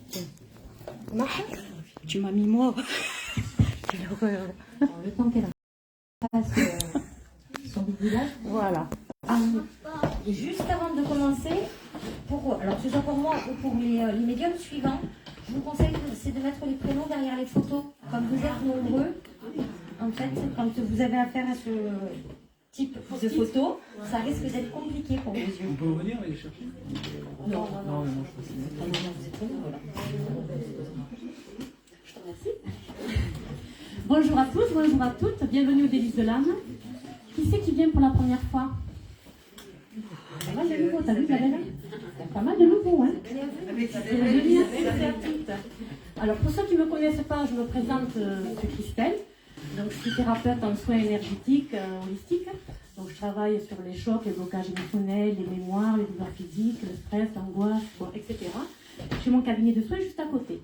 Ça marche? Tu m'as mis moi. Quelle horreur. Le temps qu'elle fasse son visage. Voilà. Et juste avant de commencer, alors que ce soit pour moi ou pour les médiums suivants, je vous conseille c'est de mettre les prénoms derrière les photos. Comme vous êtes nombreux, en fait, quand vous avez affaire à ce type de photo, ça risque d'être compliqué pour vos yeux. On peut venir les chercher? Non, mais moi je pense que vous êtes trop nombreux là. Je te remercie. Bonjour à tous, bonjour à toutes, bienvenue au Délices de l'âme. Qui c'est qui vient pour la première fois? Pas mal de nouveaux, t'as vu Isabelle? Il y a pas mal de nouveaux, hein? Bienvenue à toutes. Alors pour ceux qui ne me connaissent pas, je me présente, c'est Christelle. Donc je suis thérapeute en soins énergétiques, holistiques. Donc je travaille sur les chocs, les blocages émotionnels, les mémoires, les douleurs physiques, le stress, l'angoisse, etc. J'ai mon cabinet de soins juste à côté.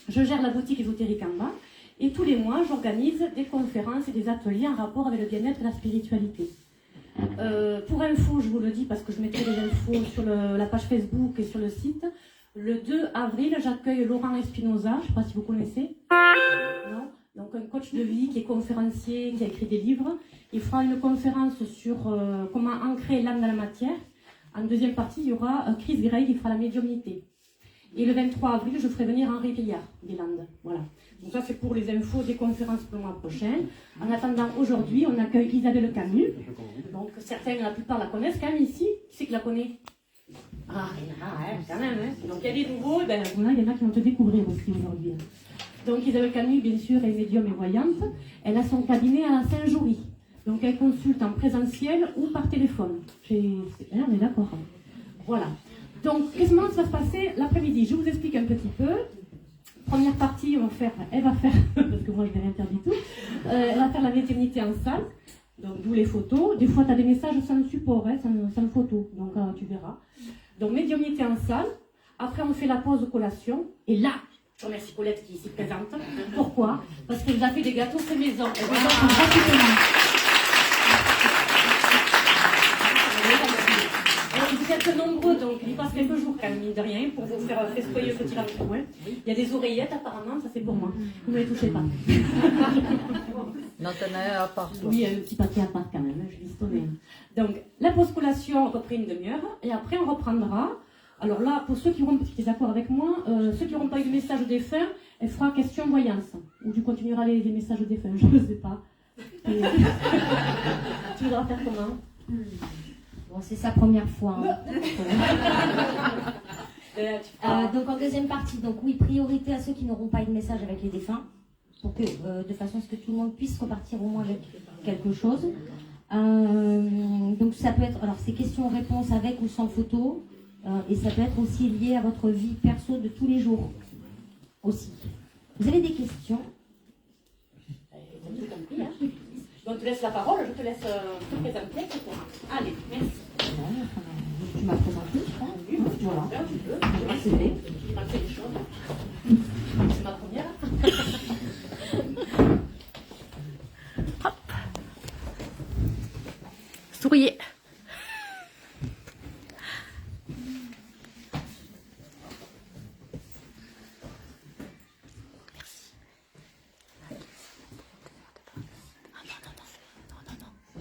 Je gère la boutique ésotérique en bas. Et tous les mois, j'organise des conférences et des ateliers en rapport avec le bien-être et la spiritualité. Pour info, je vous le dis parce que je mettrai les infos sur la page Facebook et sur le site. Le 2 avril, j'accueille Laurent Espinosa, je ne sais pas si vous connaissez. Non, donc un coach de vie qui est conférencier, qui a écrit des livres. Il fera une conférence sur comment ancrer l'âme dans la matière. En deuxième partie, il y aura Chris Gray qui fera la médiumnité. Et le 23 avril, je ferai venir Henri Villard des Landes. Voilà. Donc ça, c'est pour les infos des conférences pour le mois prochain. En attendant, aujourd'hui, on accueille Isabelle Camus. Donc certains, la plupart la connaissent quand même ici. Qui c'est qui la connaît? Ah, il y en a, quand même. Hein. Donc il y a des nouveaux, ben, voilà, il y en a qui vont te découvrir aussi aujourd'hui. Donc Isabelle Camus, bien sûr, est médium et voyante. Elle a son cabinet à Saint-Jory. Donc elle consulte en présentiel ou par téléphone. On est d'accord. Voilà. Donc, comment ça va se passer l'après-midi? Je vous explique un petit peu. Première partie, elle va faire, parce que moi je n'ai rien interdit tout, elle va faire la médiumnité en salle, donc d'où les photos. Des fois, tu as des messages sans support, hein, sans photo, donc tu verras. Donc, médiumnité en salle. Après, on fait la pause collation. Et là, je remercie Colette qui est ici présente. Pourquoi? Parce qu'elle nous a fait des gâteaux fait maison. Elle vous offre gratuitement. Vous êtes nombreux, donc il passe quelques jours quand même, mine de rien, pour vous faire festoyer ce petit lapin. Il y a des oreillettes apparemment, ça c'est pour moi. Vous ne les touchez pas. Non, t'en as un à part. Oui, il y a un petit papier à part quand même, je vais sonner. Donc, la pause collation, à peu près une demi-heure, et après on reprendra. Alors là, pour ceux qui auront, parce qu'ils sont d'accord avec moi, ceux qui n'auront pas eu de message défunt, elle fera question voyance. Ou tu continueras les messages défunts, je ne sais pas. Et, tu voudras faire comment? Bon, c'est sa première fois. Hein. Donc en deuxième partie, donc oui, priorité à ceux qui n'auront pas eu de message avec les défunts, pour que, de façon à ce que tout le monde puisse repartir au moins avec quelque chose. Donc ça peut être, alors c'est questions-réponses avec ou sans photo, et ça peut être aussi lié à votre vie perso de tous les jours aussi. Vous avez des questions? On te laisse la parole, je te laisse te présenter, etc. Allez, merci. Tu m'as présenté, je crois. Oui, voilà. Tu peux. J'ai fait des choses. C'est ma première. Hop. Souriez.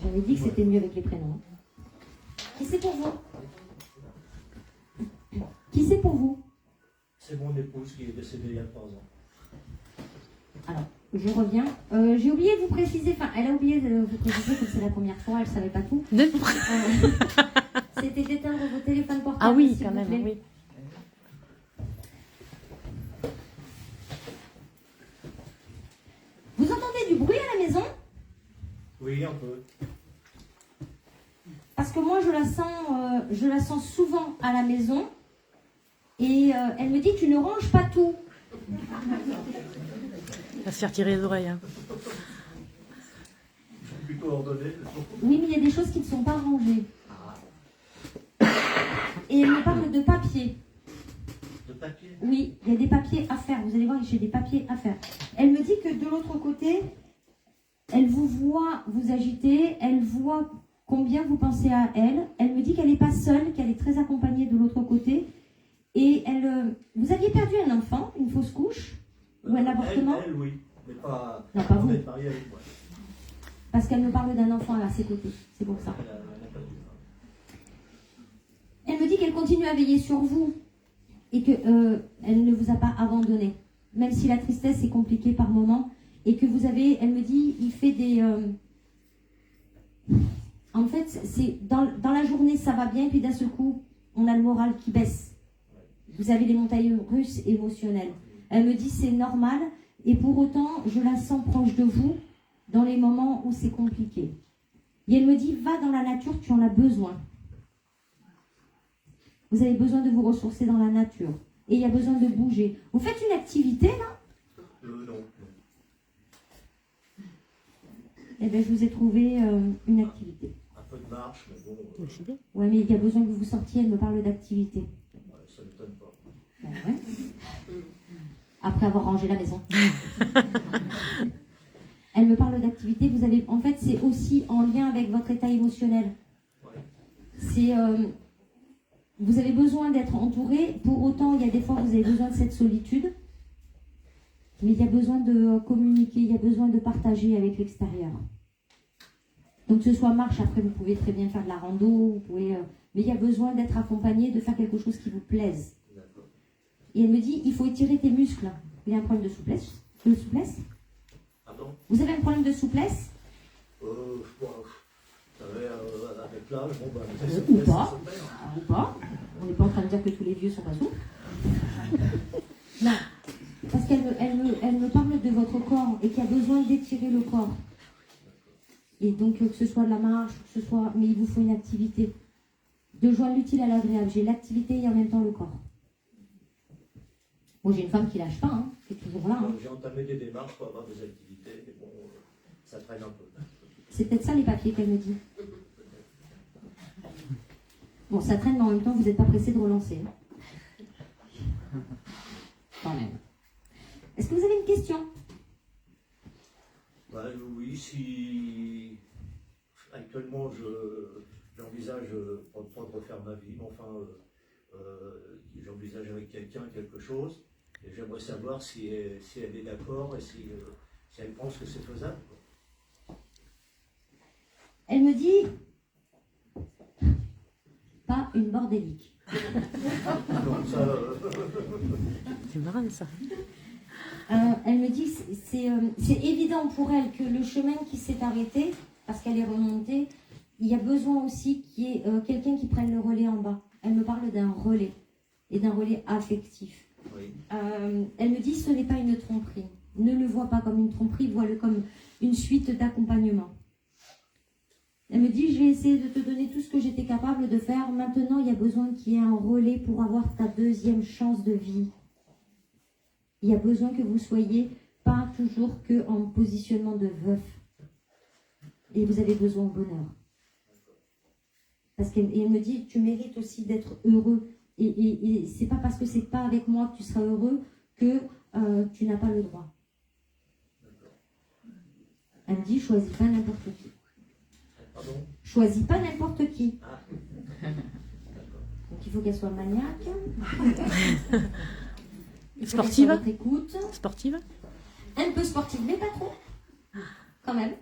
J'avais dit que c'était mieux avec les prénoms. Qui c'est pour vous? Qui c'est pour vous? C'est mon épouse qui est décédée il y a 3 ans. Alors, je reviens. J'ai oublié de vous préciser, enfin, elle a oublié de vous préciser comme c'est la première fois, elle ne savait pas tout. C'était d'éteindre vos téléphones portables. Ah oui, s'il quand vous même, plaît. oui. Vous entendez du bruit à la maison? Oui, un peu. Parce que moi, je la sens souvent à la maison. Et elle me dit, tu ne ranges pas tout. On va se faire tirer les oreilles. Hein. Plutôt ordonné. Oui, mais il y a des choses qui ne sont pas rangées. Et elle me parle de papier. De papier? Oui, il y a des papiers à faire. Vous allez voir, j'ai des papiers à faire. Elle me dit que de l'autre côté, elle vous voit vous agiter, elle voit combien vous pensez à elle. Elle me dit qu'elle n'est pas seule, qu'elle est très accompagnée de l'autre côté. Et vous aviez perdu un enfant, Ou un avortement? Elle, oui, mais pas, Non, pas vous. être mariée avec moi. Parce qu'elle me parle d'un enfant à ses côtés, c'est pour ça. Elle n'a pas vu. Elle me dit qu'elle continue à veiller sur vous et qu'elle ne vous a pas abandonné, même si la tristesse est compliquée par moments et que vous avez, elle me dit, il fait des... En fait, c'est dans la journée, ça va bien, puis d'un seul coup, on a le moral qui baisse. Vous avez les montagnes russes émotionnelles. Elle me dit, c'est normal, et pour autant, je la sens proche de vous dans les moments où c'est compliqué. Et elle me dit, va dans la nature, tu en as besoin. Vous avez besoin de vous ressourcer dans la nature. Et il y a besoin de bouger. Vous faites une activité, là? Non. Eh bien, je vous ai trouvé une activité. Un peu de marche, mais bon, Ouais, mais il y a besoin que vous sortiez. Elle me parle d'activité. ça ne m'étonne pas. Ben ouais. Après avoir rangé la maison. Elle me parle d'activité. Vous avez, en fait, c'est aussi en lien avec votre état émotionnel. Ouais. C'est, vous avez besoin d'être entouré. Pour autant, il y a des fois, vous avez besoin de cette solitude. Mais il y a besoin de communiquer, il y a besoin de partager avec l'extérieur. Donc, que ce soit marche, après, vous pouvez très bien faire de la rando, vous pouvez, mais il y a besoin d'être accompagné, de faire quelque chose qui vous plaise. D'accord. Et elle me dit, il faut étirer tes muscles. Il y a un problème de souplesse. Pardon? Vous avez un problème de souplesse? Bon, vous savez, avec l'âge, bon, bah, Ou pas. Ou pas. On n'est pas en train de dire que tous les vieux sont pas souples. Non. Parce qu'elle me parle de votre corps et qu'il y a besoin d'étirer le corps. Et donc, que ce soit de la marche, que ce soit... Mais il vous faut une activité. De joindre l'utile à l'agréable. J'ai l'activité et en même temps le corps. Moi, j'ai une femme qui lâche pas, hein, qui est toujours là. Hein. J'ai entamé des démarches pour avoir des activités, mais bon, ça traîne un peu. C'est peut-être ça les papiers qu'elle me dit. Bon, ça traîne, mais en même temps, vous n'êtes pas pressé de relancer. Hein. Quand même. Est-ce que vous avez une question? Bah, oui, si actuellement j'envisage pas de refaire ma vie, mais enfin j'envisage avec quelqu'un quelque chose, et j'aimerais savoir si elle est d'accord et si elle pense que c'est faisable. Elle me dit pas une bordélique. Donc ça, C'est marrant ça. Elle me dit c'est évident pour elle que le chemin qui s'est arrêté, parce qu'elle est remontée, il y a besoin aussi qu'il y ait quelqu'un qui prenne le relais en bas. Elle me parle d'un relais, et d'un relais affectif. oui. Elle me dit ce n'est pas une tromperie. Ne le vois pas comme une tromperie, vois-le comme une suite d'accompagnement. Elle me dit, je vais essayer de te donner tout ce que j'étais capable de faire. Maintenant, il y a besoin qu'il y ait un relais pour avoir ta deuxième chance de vie. Il y a besoin que vous soyez pas toujours que en positionnement de veuf. Et vous avez besoin de bonheur. Parce qu'elle me dit, tu mérites aussi d'être heureux. Et c'est pas parce que c'est pas avec moi que tu seras heureux que tu n'as pas le droit. Elle me dit, choisis pas n'importe qui. Pardon? Choisis pas n'importe qui. Ah. Donc il faut qu'elle soit maniaque. Il faut Sportive. qu'elle soit à votre écoute. Sportive. Un peu sportive, mais pas trop. Quand même.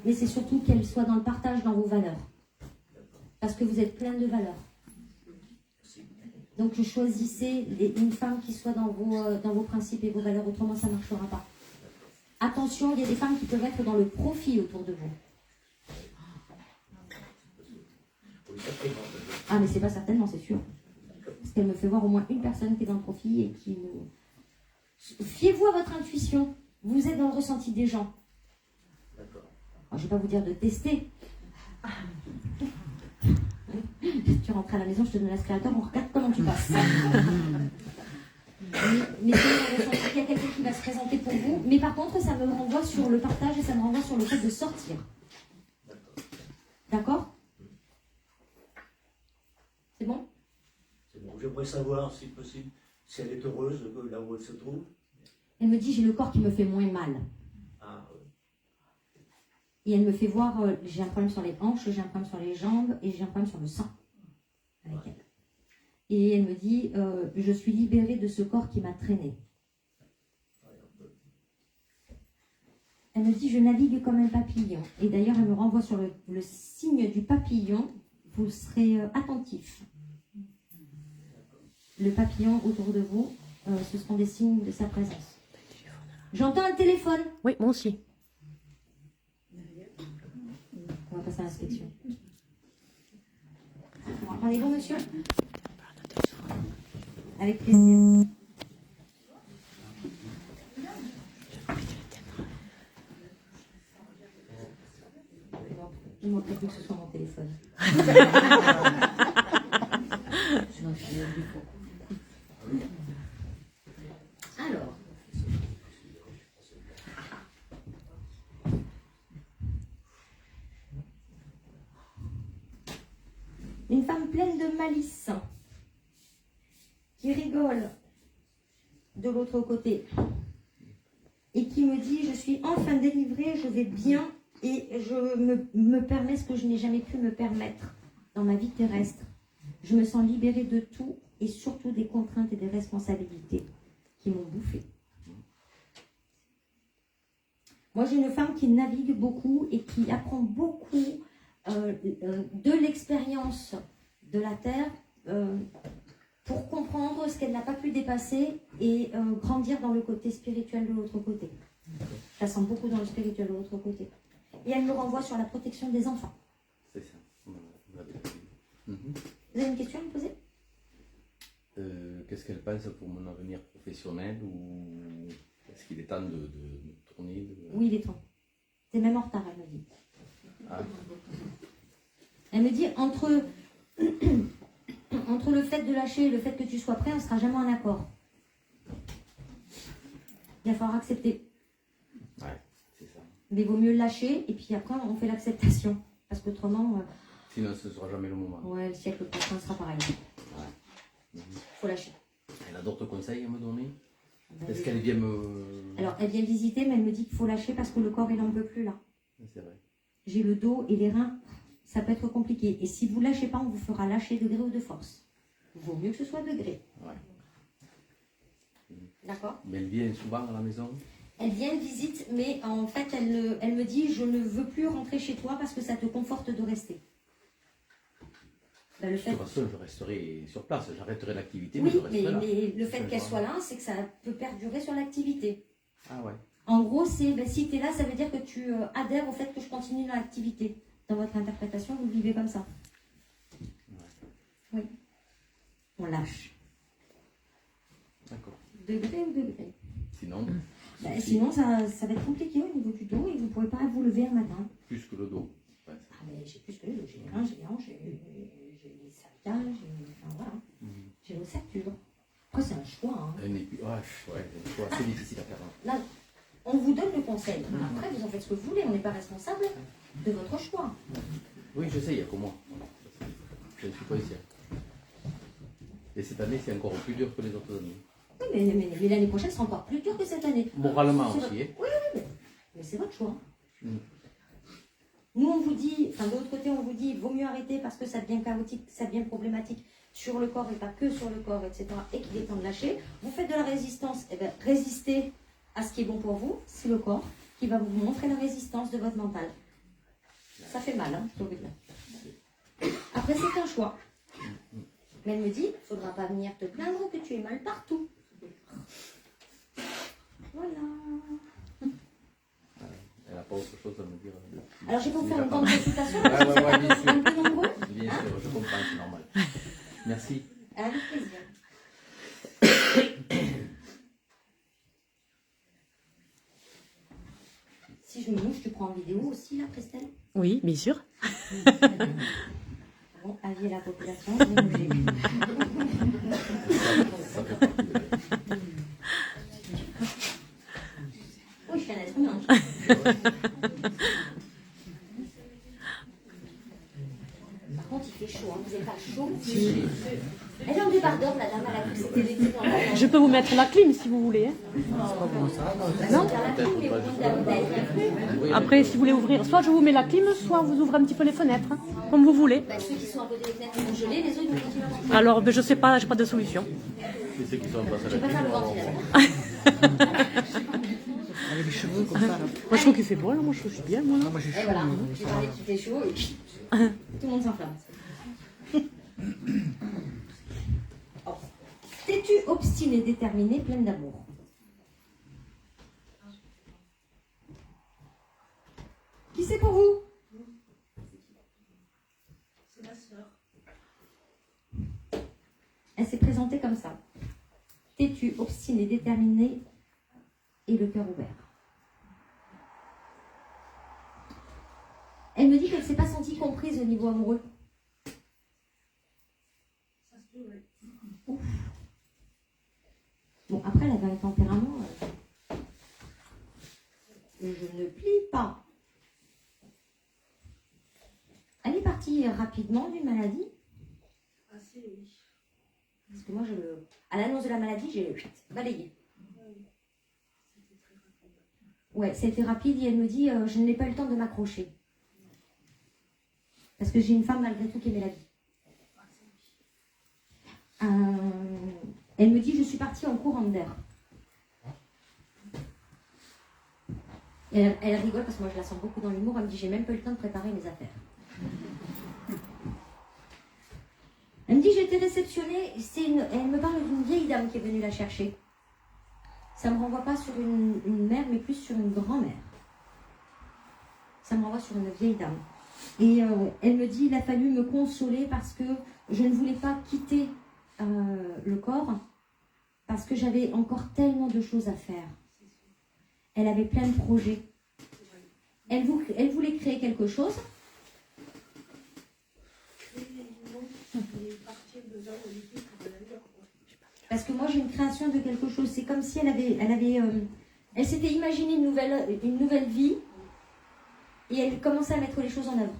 Mais c'est surtout qu'elle soit dans le partage dans vos valeurs. Parce que vous êtes plein de valeurs. Donc choisissez une femme qui soit dans vos principes et vos valeurs, autrement ça ne marchera pas. Attention, il y a des femmes qui peuvent être dans le profit autour de vous. Ah mais c'est pas certainement, c'est sûr. Parce qu'elle me fait voir au moins une personne qui est dans le profit et qui nous... Fiez-vous à votre intuition. Vous êtes dans le ressenti des gens. Alors, je ne vais pas vous dire de tester. Tu rentres à la maison, je te donne l'aspirateur, on regarde comment tu passes. Mais c'est le ressenti qu'il y a quelqu'un qui va se présenter pour vous. Mais par contre, ça me renvoie sur le partage et ça me renvoie sur le fait de sortir. D'accord? C'est bon? C'est bon. J'aimerais savoir, si possible, si elle est heureuse là où elle se trouve. Elle me dit, j'ai le corps qui me fait moins mal. Ah, Et elle me fait voir, j'ai un problème sur les hanches, j'ai un problème sur les jambes et j'ai un problème sur le sang. Avec elle. Et elle me dit, je suis libérée de ce corps qui m'a traînée. Elle me dit, je navigue comme un papillon. Et d'ailleurs, elle me renvoie sur le signe du papillon. Vous serez attentif. Le papillon autour de vous, ce seront des signes de sa présence. J'entends un téléphone. Oui, moi aussi. On va passer à l'inspection. Rendez-vous, monsieur? Avec plaisir. Il manquerait plus que ce soit mon téléphone. Sinon, je suis du faux. Alors. Une femme pleine de malice qui rigole de l'autre côté et qui me dit, je suis enfin délivrée, je vais bien et je me permets ce que je n'ai jamais pu me permettre dans ma vie terrestre. Je me sens libérée de tout et surtout des contraintes et des responsabilités qui m'ont bouffée. Moi, j'ai une femme qui navigue beaucoup et qui apprend beaucoup de l'expérience de la Terre pour comprendre ce qu'elle n'a pas pu dépasser et grandir dans le côté spirituel de l'autre côté. Je la sens beaucoup dans le spirituel de l'autre côté. Et elle me renvoie sur la protection des enfants. C'est ça. Vous avez une question à me poser? Qu'est-ce qu'elle pense pour mon avenir professionnel ou est-ce qu'il est temps de tourner Oui, il est temps. C'est même en retard, elle me dit. Ah. Elle me dit, entre le fait de lâcher et le fait que tu sois prêt, on ne sera jamais en accord. Il va falloir accepter. Ouais, c'est ça. Mais il vaut mieux lâcher et puis après on fait l'acceptation. Parce qu'autrement, sinon ce ne sera jamais le moment. ouais, le siècle prochain sera pareil. Ouais. Faut lâcher. Elle a d'autres conseils à me donner? Ben, Est-ce qu'elle vient me... Alors elle vient visiter, mais elle me dit qu'il faut lâcher parce que le corps il n'en peut plus là. C'est vrai. J'ai le dos et les reins, ça peut être compliqué. Et si vous lâchez pas, on vous fera lâcher de gré ou de force. Il vaut mieux que ce soit de gré. Ouais. D'accord? Mais elle vient souvent à la maison? Elle vient visite, mais en fait, elle me dit, je ne veux plus rentrer chez toi parce que ça te conforte de rester. Ben, De toute façon, je resterai sur place, j'arrêterai l'activité, oui, mais je resterai là. mais le fait qu'elle soit là, c'est que ça peut perdurer sur l'activité. Ah ouais. En gros, c'est si tu es là, ça veut dire que tu adhères au fait que je continue dans l'activité. Dans votre interprétation, vous le vivez comme ça. Oui. On lâche. D'accord. Degré ou degré? Sinon, sinon ça va être compliqué au niveau du dos et vous ne pourrez pas vous lever un matin. plus que le dos. Ouais. Ah, mais j'ai plus que le dos. J'ai les reins, j'ai les hanches, j'ai les cervicales, enfin voilà. J'ai l'ossature. Après, c'est un choix. Hein. Ouais, c'est assez difficile à faire. Hein. Là, on vous donne le conseil. Après, vous en faites ce que vous voulez. On n'est pas responsable de votre choix. Oui, je sais, il y a que moi. Je ne suis pas ici. Et cette année, c'est encore plus dur que les autres années. Oui, mais l'année prochaine sera encore plus dur que cette année. Moralement C'est aussi. Oui, mais c'est votre choix. Mm. Nous, on vous dit, enfin de l'autre côté, on vous dit, il vaut mieux arrêter parce que ça devient chaotique, ça devient problématique sur le corps et pas que sur le corps, etc. Et qu'il est temps de lâcher. Vous faites de la résistance, et bien résistez à ce qui est bon pour vous, c'est le corps qui va vous montrer la résistance de votre mental. Ça fait mal, hein, je peux vous dire. Après, c'est un choix. Mais elle me dit, il ne faudra pas venir te plaindre que tu es mal partout. Voilà. Elle n'a pas autre chose à me dire. Alors, j'ai pour faire une grande consultation. Ouais, bien sûr. Un peu nombreux. Bien sûr, je comprends, c'est normal. Merci. Avec plaisir. Si je me mouche, tu prends en vidéo aussi, là, Christelle? Oui, bien sûr. Bon, avis à la population, je vais bouger. Ça fait partie de Oui, je suis un être humain. Par contre, il fait chaud, hein. Vous n'avez pas chaud? Elle est en débardeur, la dame, elle a pris c'était l'été dans la... Je peux vous mettre la clim si vous voulez. Hein. Non, Après, si vous voulez ouvrir, soit je vous mets la clim, soit vous ouvrez un petit peu les fenêtres, hein, comme vous voulez. bah, ceux qui sont à côté des fenêtres vont geler, les autres ils vont continuer à marcher. Alors, ben, je sais pas, j'ai pas de solution. C'est ceux qui sont en face à Je la vais pas faire le télé. ventilateur. Avec les cheveux comme Moi, je trouve qu'il fait bon, là. Moi, je trouve que je suis bien, moi. Là. Moi j'ai chaud. Et voilà, moi, tu ça parlais va. qu'il fait chaud et tout le monde s'enflamme. Oh. T'es-tu obstinée, déterminée, pleine d'amour? Qui c'est pour vous? C'est ma sœur. Elle s'est présentée comme ça. Têtue, obstinée, déterminée et le cœur ouvert. Elle me dit qu'elle ne s'est pas sentie comprise au niveau amoureux. Ça se peut, oui. Ouf. Bon, après, elle avait un tempérament. Je ne plie pas. Elle est partie rapidement d'une maladie. Assez, oui. Parce que moi, à l'annonce de la maladie, j'ai balayé. C'était très rapide. Ouais, c'était rapide et elle me dit je n'ai pas eu le temps de m'accrocher. Parce que j'ai une femme malgré tout qui aimait la vie. Elle me dit je suis partie en courant d'air. Elle rigole parce que moi je la sens beaucoup dans l'humour. Elle me dit j'ai même pas eu le temps de préparer mes affaires. Elle me dit j'ai été réceptionnée. Elle me parle d'une vieille dame qui est venue la chercher. Ça ne me renvoie pas sur une mère, mais plus sur une grand-mère. Ça me renvoie sur une vieille dame. Et elle me dit, il a fallu me consoler parce que je ne voulais pas quitter le corps, parce que j'avais encore tellement de choses à faire. Elle avait plein de projets. Elle voulait créer quelque chose. Parce que moi j'ai une création de quelque chose. C'est comme si elle s'était imaginé une nouvelle vie et elle commençait à mettre les choses en œuvre.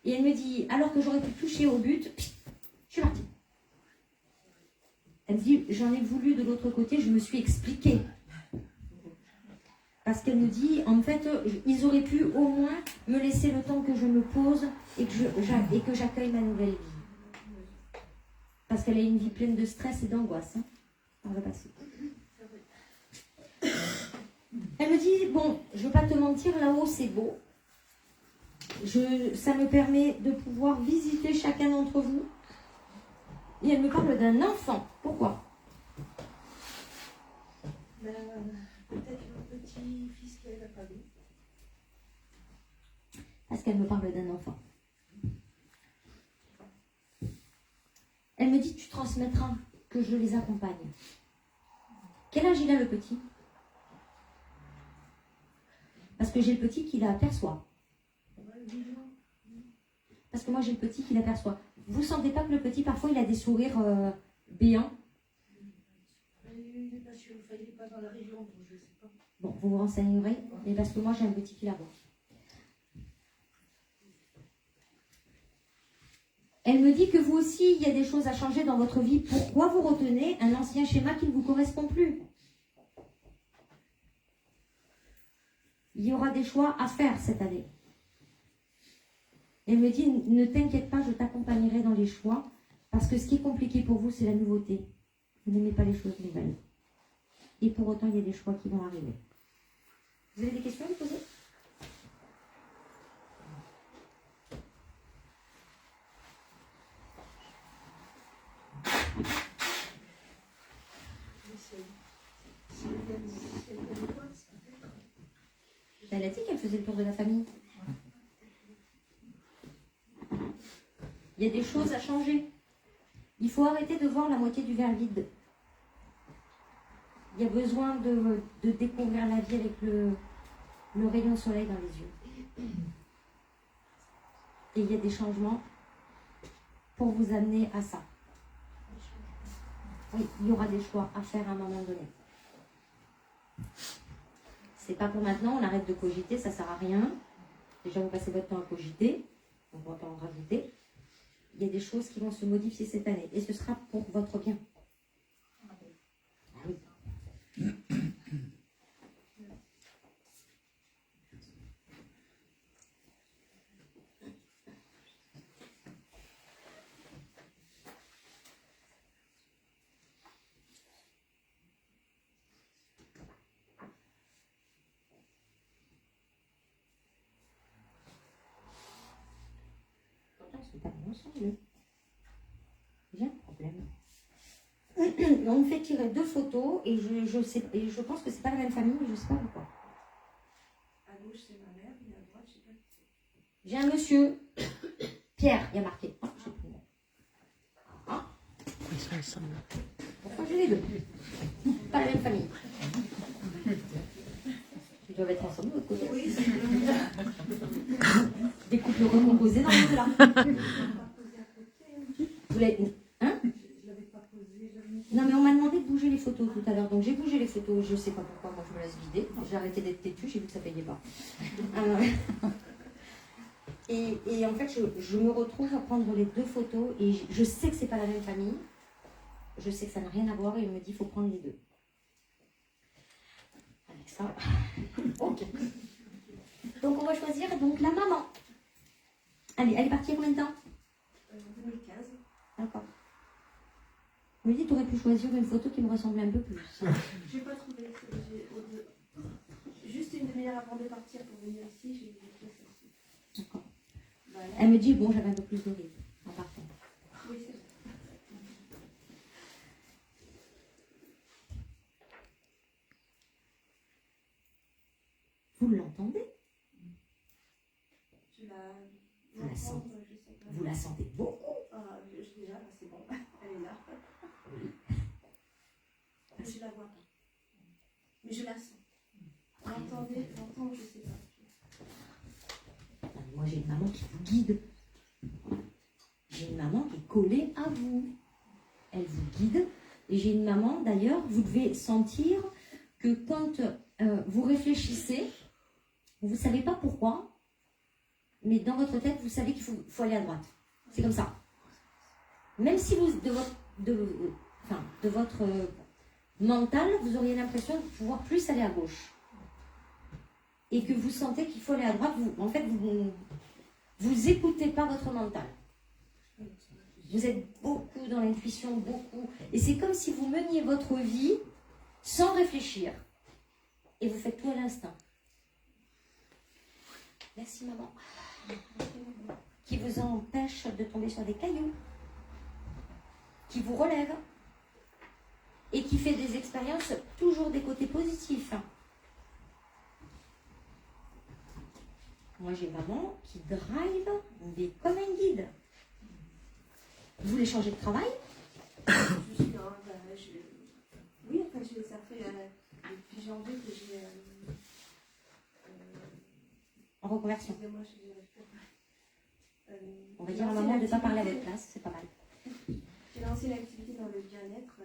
Et elle me dit, alors que j'aurais pu toucher au but, je suis partie. Elle me dit, j'en ai voulu de l'autre côté, je me suis expliquée. Parce qu'elle me dit, en fait, ils auraient pu au moins me laisser le temps que je me pose et que j'accueille ma nouvelle vie. Parce qu'elle a une vie pleine de stress et d'angoisse par le passé. Elle me dit, bon, je ne vais pas te mentir, là-haut c'est beau. Ça me permet de pouvoir visiter chacun d'entre vous. Et elle me parle d'un enfant. Pourquoi? Peut-être le petit-fils qu'elle n'a pas vu. Parce qu'elle me parle d'un enfant. Elle me dit, tu transmettras que je les accompagne. Quel âge il a le petit? Parce que j'ai le petit qui l'aperçoit. Parce que moi j'ai le petit qui l'aperçoit. Vous ne sentez pas que le petit, parfois, il a des sourires béants? Il n'est pas sûr, il n'est pas dans la région, donc je ne sais pas. Bon, vous vous renseignerez, mais parce que moi j'ai un petit qui la voit. Elle me dit que vous aussi, il y a des choses à changer dans votre vie. Pourquoi vous retenez un ancien schéma qui ne vous correspond plus? Il y aura des choix à faire cette année. Elle me dit, ne t'inquiète pas, je t'accompagnerai dans les choix, parce que ce qui est compliqué pour vous, c'est la nouveauté. Vous n'aimez pas les choses nouvelles. Et pour autant, il y a des choix qui vont arriver. Vous avez des questions à me poser? Elle a dit qu'elle faisait le tour de la famille. Il y a des choses à changer. Il faut arrêter de voir la moitié du verre vide. Il y a besoin de découvrir la vie avec le rayon de soleil dans les yeux. Et il y a des changements pour vous amener à ça. Oui, il y aura des choix à faire à un moment donné. C'est pas pour maintenant, on arrête de cogiter, ça sert à rien. Déjà, vous passez votre temps à cogiter, on ne va pas en rajouter. Il y a des choses qui vont se modifier cette année, et ce sera pour votre bien. Ah oui. tout à fait ensemble. J'ai un problème. On me fait tirer 2 photos et je pense que c'est pas la même famille, mais je sais pas pourquoi. À gauche, c'est ma mère, et à droite, je sais pas qui c'est. J'ai un monsieur, Pierre, il y a marqué. Ah, je sais plus. Ah, Ils sont ensemble. pourquoi j'ai les 2? Pas la même famille. Ils doivent être ensemble de l'autre côté. Oui, c'est Des couples recomposés dans le là. pas posé à côté. Vous l'avez. Hein? Je l'avais pas posé, j'avais mis. Non, mais on m'a demandé de bouger les photos tout à l'heure. Donc j'ai bougé les photos. Je sais pas pourquoi, moi je me laisse vider. J'ai arrêté d'être têtue, j'ai vu que ça payait pas. Et en fait, je me retrouve à prendre les 2 photos et je sais que c'est pas la même famille. Je sais que ça n'a rien à voir et il me dit qu'il faut prendre les 2. Avec ça. Ok. Donc on va choisir donc la maman. Allez, elle est partie il y a combien de temps? 2015. D'accord. Je me dis, tu aurais pu choisir une photo qui me ressemblait un peu plus. J'ai pas trouvé. Juste une demi-heure avant de partir pour venir ici, j'ai trouvé celle-ci. D'accord. Bah, là, Elle me dit, bon, j'avais un peu plus de rythme. En partant. oui, c'est vrai. Vous l'entendez? Je la. Vous la sentez? Je sais pas. Vous la sentez beaucoup? Ah, déjà, là, c'est bon. Elle est là. Mais je la vois pas. Mais je la sens. L'entendre, je sais pas. Moi, j'ai une maman qui vous guide. J'ai une maman qui est collée à vous. Elle vous guide. Et j'ai une maman, d'ailleurs, vous devez sentir que quand vous réfléchissez, vous ne savez pas pourquoi, mais dans votre tête, vous savez qu'il faut aller à droite. C'est comme ça. Même si vous, de votre mental, vous auriez l'impression de pouvoir plus aller à gauche. Et que vous sentez qu'il faut aller à droite, vous écoutez pas votre mental. Vous êtes beaucoup dans l'intuition, beaucoup. Et c'est comme si vous meniez votre vie sans réfléchir. Et vous faites tout à l'instant. Merci maman. Qui vous empêche de tomber sur des cailloux. Qui vous relève. Et qui fait des expériences toujours des côtés positifs. Moi j'ai maman qui drive, mais comme un guide. Vous voulez changer de travail? Je suis dans. Oui, enfin, ça fait depuis janvier que j'ai. En reconversion. Excusez-moi, On va dire à maman de ne pas parler à votre place, c'est pas mal. J'ai lancé une activité dans le bien-être.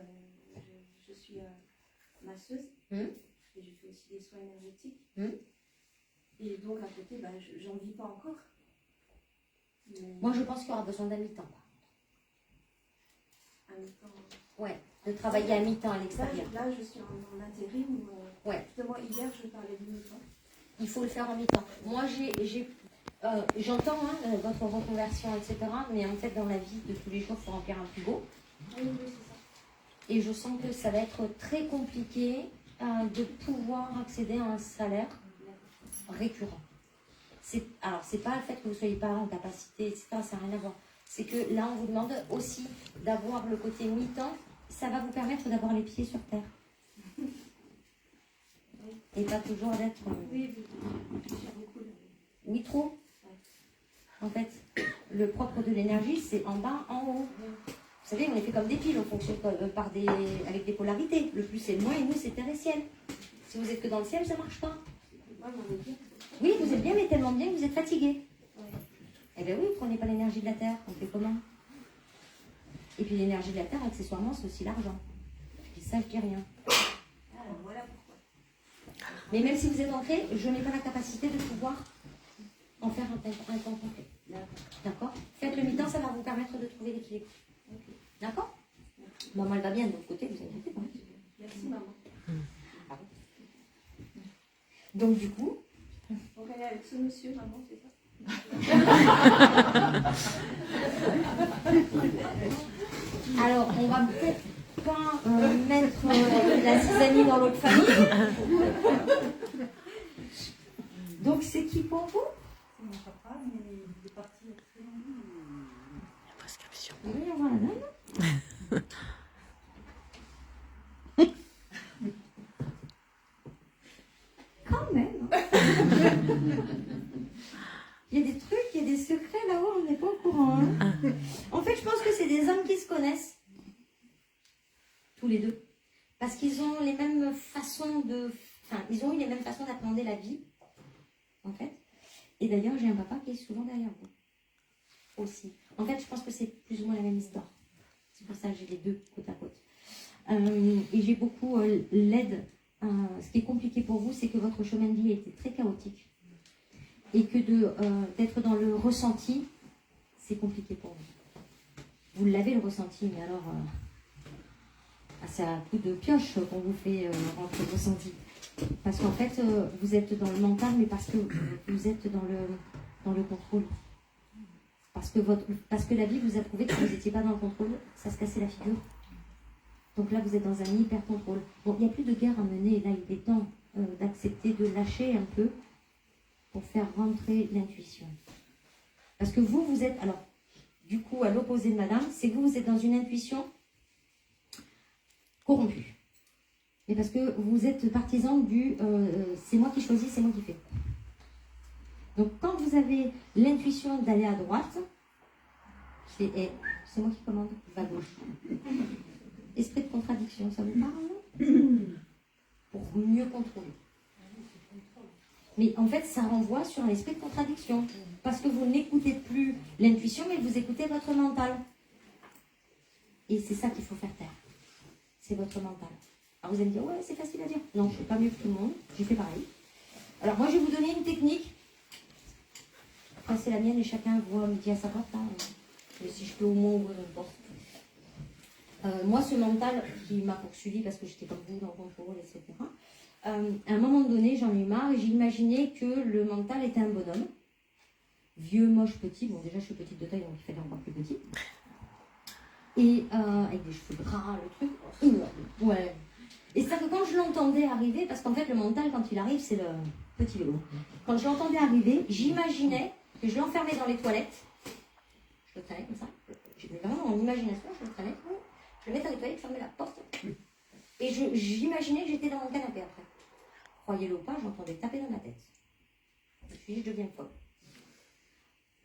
Je suis masseuse et je fais aussi des soins énergétiques. Et donc à côté, j'en vis pas encore. Mais Moi je pense qu'il y aura besoin d'un mi-temps. à mi-temps. Ouais, de travailler à mi-temps à l'extérieur. Là, je suis en intérim. Ouais. Justement, hier, je parlais de mi-temps. Il faut le faire en mi-temps. Moi j'entends votre reconversion, etc. Mais en fait dans la vie de tous les jours, il faut remplir un frigo. Oui, c'est ça. Et je sens que ça va être très compliqué de pouvoir accéder à un salaire récurrent. Alors, c'est pas le fait que vous ne soyez pas en capacité, etc. Ça n'a rien à voir. C'est que là, on vous demande aussi d'avoir le côté mi-temps. Ça va vous permettre d'avoir les pieds sur terre. Et pas toujours d'être... Oui, je suis beaucoup. Oui, trop. En fait, le propre de l'énergie, c'est en bas, en haut. Vous savez, on est fait comme des piles, on fonctionne avec des polarités. Le plus c'est le moins et nous c'est terre et ciel. Si vous êtes que dans le ciel, ça ne marche pas. Moi, j'en ai bien. Oui, vous êtes bien, mais tellement bien que vous êtes fatigué. Eh bien oui, vous ne prenez pas l'énergie de la terre, on fait comment? Et puis l'énergie de la terre, accessoirement, c'est aussi l'argent. Et ça, je dis rien. Voilà pourquoi. Mais même si vous êtes entré, je n'ai pas la capacité de pouvoir en faire un temps complet. D'accord? Faites le mi-temps, ça va vous permettre de trouver l'équilibre. D'accord? Maman, elle va bien de l'autre côté, vous inquiétez pas. Merci, maman. Donc du coup, Donc, elle est avec ce monsieur, maman, c'est ça? alors on va peut-être pas mettre la zizanie dans l'autre famille. Donc c'est qui pour vous? C'est mon papa, mais il est parti il y a très longtemps. Vous voulez voir la dame? Quand même. Il y a des trucs, il y a des secrets là-haut, on n'est pas au courant. Hein. En fait, je pense que c'est des hommes qui se connaissent. Tous les deux. Parce qu'ils ont les mêmes façons de... Enfin, ils ont eu les mêmes façons d'appréhender la vie. En fait. Et d'ailleurs, j'ai un papa qui est souvent derrière vous. Aussi. En fait, je pense que c'est plus ou moins la même histoire. C'est pour ça que j'ai les deux côte à côte. Et j'ai beaucoup l'aide. Ce qui est compliqué pour vous, c'est que votre chemin de vie a été très chaotique. Et que d'être dans le ressenti, c'est compliqué pour vous. Vous l'avez le ressenti, mais alors, c'est à coup de pioche qu'on vous fait rentrer le ressenti. Parce qu'en fait, vous êtes dans le mental, mais parce que vous êtes dans le contrôle. Parce que la vie vous a prouvé que vous n'étiez pas dans le contrôle, ça se cassait la figure. Donc là, vous êtes dans un hyper-contrôle. Bon, il n'y a plus de guerre à mener. Là, il est temps d'accepter de lâcher un peu pour faire rentrer l'intuition. Parce que vous êtes... Alors, du coup, à l'opposé de madame, c'est que vous êtes dans une intuition corrompue. Mais parce que vous êtes partisan du c'est moi qui choisis, c'est moi qui fais. Donc, quand vous avez l'intuition d'aller à droite, c'est moi qui commande, va à gauche. Esprit de contradiction, ça vous parle? Pour mieux contrôler. Mais en fait, ça renvoie sur un esprit de contradiction. Parce que vous n'écoutez plus l'intuition, mais vous écoutez votre mental. Et c'est ça qu'il faut faire taire. C'est votre mental. Alors vous allez me dire, ouais, c'est facile à dire. Non, je ne suis pas mieux que tout le monde. J'ai fait pareil. Alors moi, je vais vous donner une technique. Enfin, c'est la mienne et chacun voit midi à sa porte. Hein. Mais si je peux au moins ouvrir une porte. Moi, ce mental qui m'a poursuivi parce que j'étais comme vous dans le contrôle, etc. À un moment donné, j'en ai eu marre et j'ai imaginé que le mental était un bonhomme. Vieux, moche, petit. Bon, déjà, je suis petite de taille, donc il fallait encore plus petit. Et avec des cheveux gras, le truc. Ouais. Et c'est ça que quand je l'entendais arriver, parce qu'en fait, le mental, quand il arrive, c'est le petit vélo. Quand je l'entendais arriver, j'imaginais que je l'enfermais dans les toilettes. Je le traînais comme ça. J'étais vraiment en imagination, je le traînais. Je le mettais dans les toilettes, je fermais la porte. Et j'imaginais que j'étais dans mon canapé après. Croyez-le ou pas, j'entendais taper dans ma tête. Puis je deviens folle.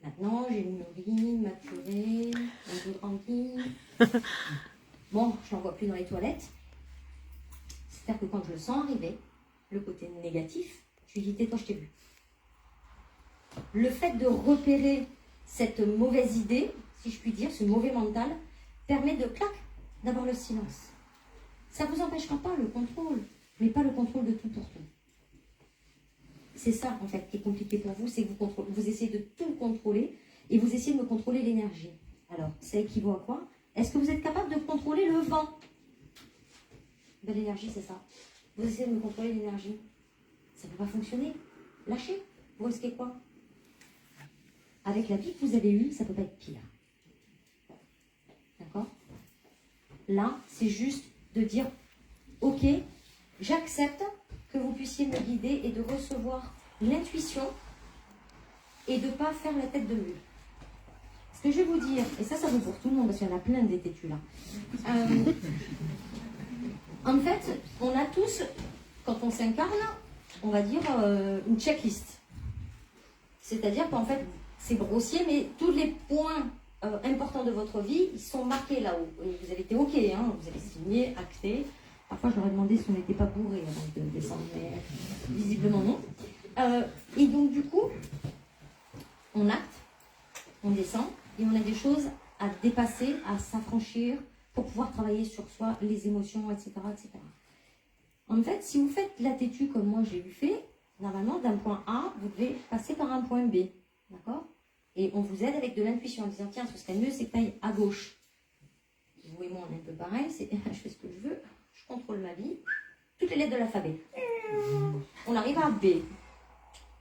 Maintenant, j'ai mûri, maturé, un peu tranquille. Bon, je n'en vois plus dans les toilettes. C'est-à-dire que quand je le sens arriver, le côté négatif, je lui dis tais-toi, je t'ai vu. Le fait de repérer cette mauvaise idée, si je puis dire, ce mauvais mental, permet de d'avoir le silence. Ça ne vous empêchera pas le contrôle, mais pas le contrôle de tout pour tout. C'est ça, en fait, qui est compliqué pour vous, c'est que vous essayez de tout contrôler et vous essayez de me contrôler l'énergie. Alors, ça équivaut à quoi? Est-ce que vous êtes capable de contrôler le vent? Ben, l'énergie, c'est ça. Vous essayez de me contrôler l'énergie. Ça ne peut pas fonctionner. Lâchez. Vous risquez quoi? Avec la vie que vous avez eue, ça ne peut pas être pire. D'accord? Là, c'est juste de dire, ok, j'accepte que vous puissiez me guider et de recevoir l'intuition et de ne pas faire la tête de mule. Ce que je vais vous dire, et ça vaut pour tout le monde, parce qu'il y en a plein des têtus là. En fait, on a tous, quand on s'incarne, on va dire une checklist. C'est-à-dire qu'en fait, c'est grossier, mais tous les points importants de votre vie, ils sont marqués là-haut. Vous avez été OK, hein, vous avez signé, acté. Parfois, je leur ai demandé si on n'était pas bourré avant de descendre, mais visiblement non. Et donc, du coup, on acte, on descend, et on a des choses à dépasser, à s'affranchir, pour pouvoir travailler sur soi, les émotions, etc., etc. En fait, si vous faites la têtue comme moi j'ai eu fait, normalement, d'un point A, vous devez passer par un point B. D'accord? Et on vous aide avec de l'intuition en disant, tiens, ce serait mieux, c'est que tu ailles à gauche. Vous et moi, on est un peu pareil, c'est je fais ce que je veux, je contrôle ma vie, toutes les lettres de l'alphabet. On arrive à B.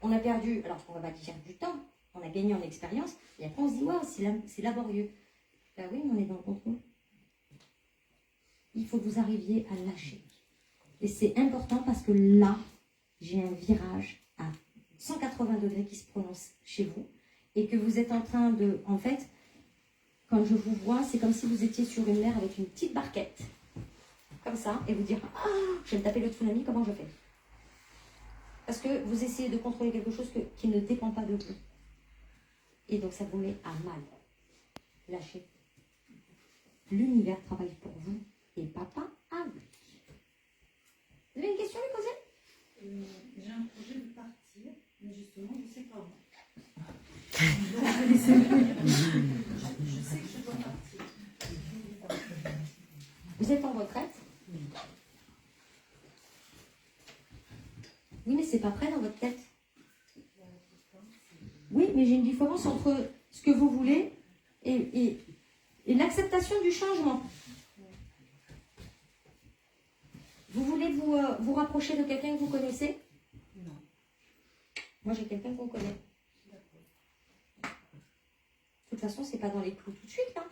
On a perdu, alors on va pas dire du temps, on a gagné en expérience, et après on se dit, waouh, c'est laborieux. Ben oui, mais on est dans le contrôle. Il faut que vous arriviez à lâcher. Et c'est important parce que là, j'ai un virage à 180 degrés qui se prononce chez vous et que vous êtes en train de... En fait, quand je vous vois, c'est comme si vous étiez sur une mer avec une petite barquette. Comme ça, et vous dire, ah, je vais me taper le tsunami, comment je fais? Parce que vous essayez de contrôler quelque chose qui ne dépend pas de vous. Et donc ça vous met à mal. Lâchez. L'univers travaille pour vous et papa a lui. Vous avez une question à lui poser? J'ai un projet de partir, mais justement, je sais pas où. Je sais que je dois partir. Vous êtes en retraite? Oui, mais c'est pas prêt dans votre tête. Oui, mais j'ai une différence entre ce que vous voulez et l'acceptation du changement. Vous voulez vous rapprocher de quelqu'un que vous connaissez? Non. Moi, j'ai quelqu'un qu'on connaît. De toute façon, c'est pas dans les clous tout de suite, hein.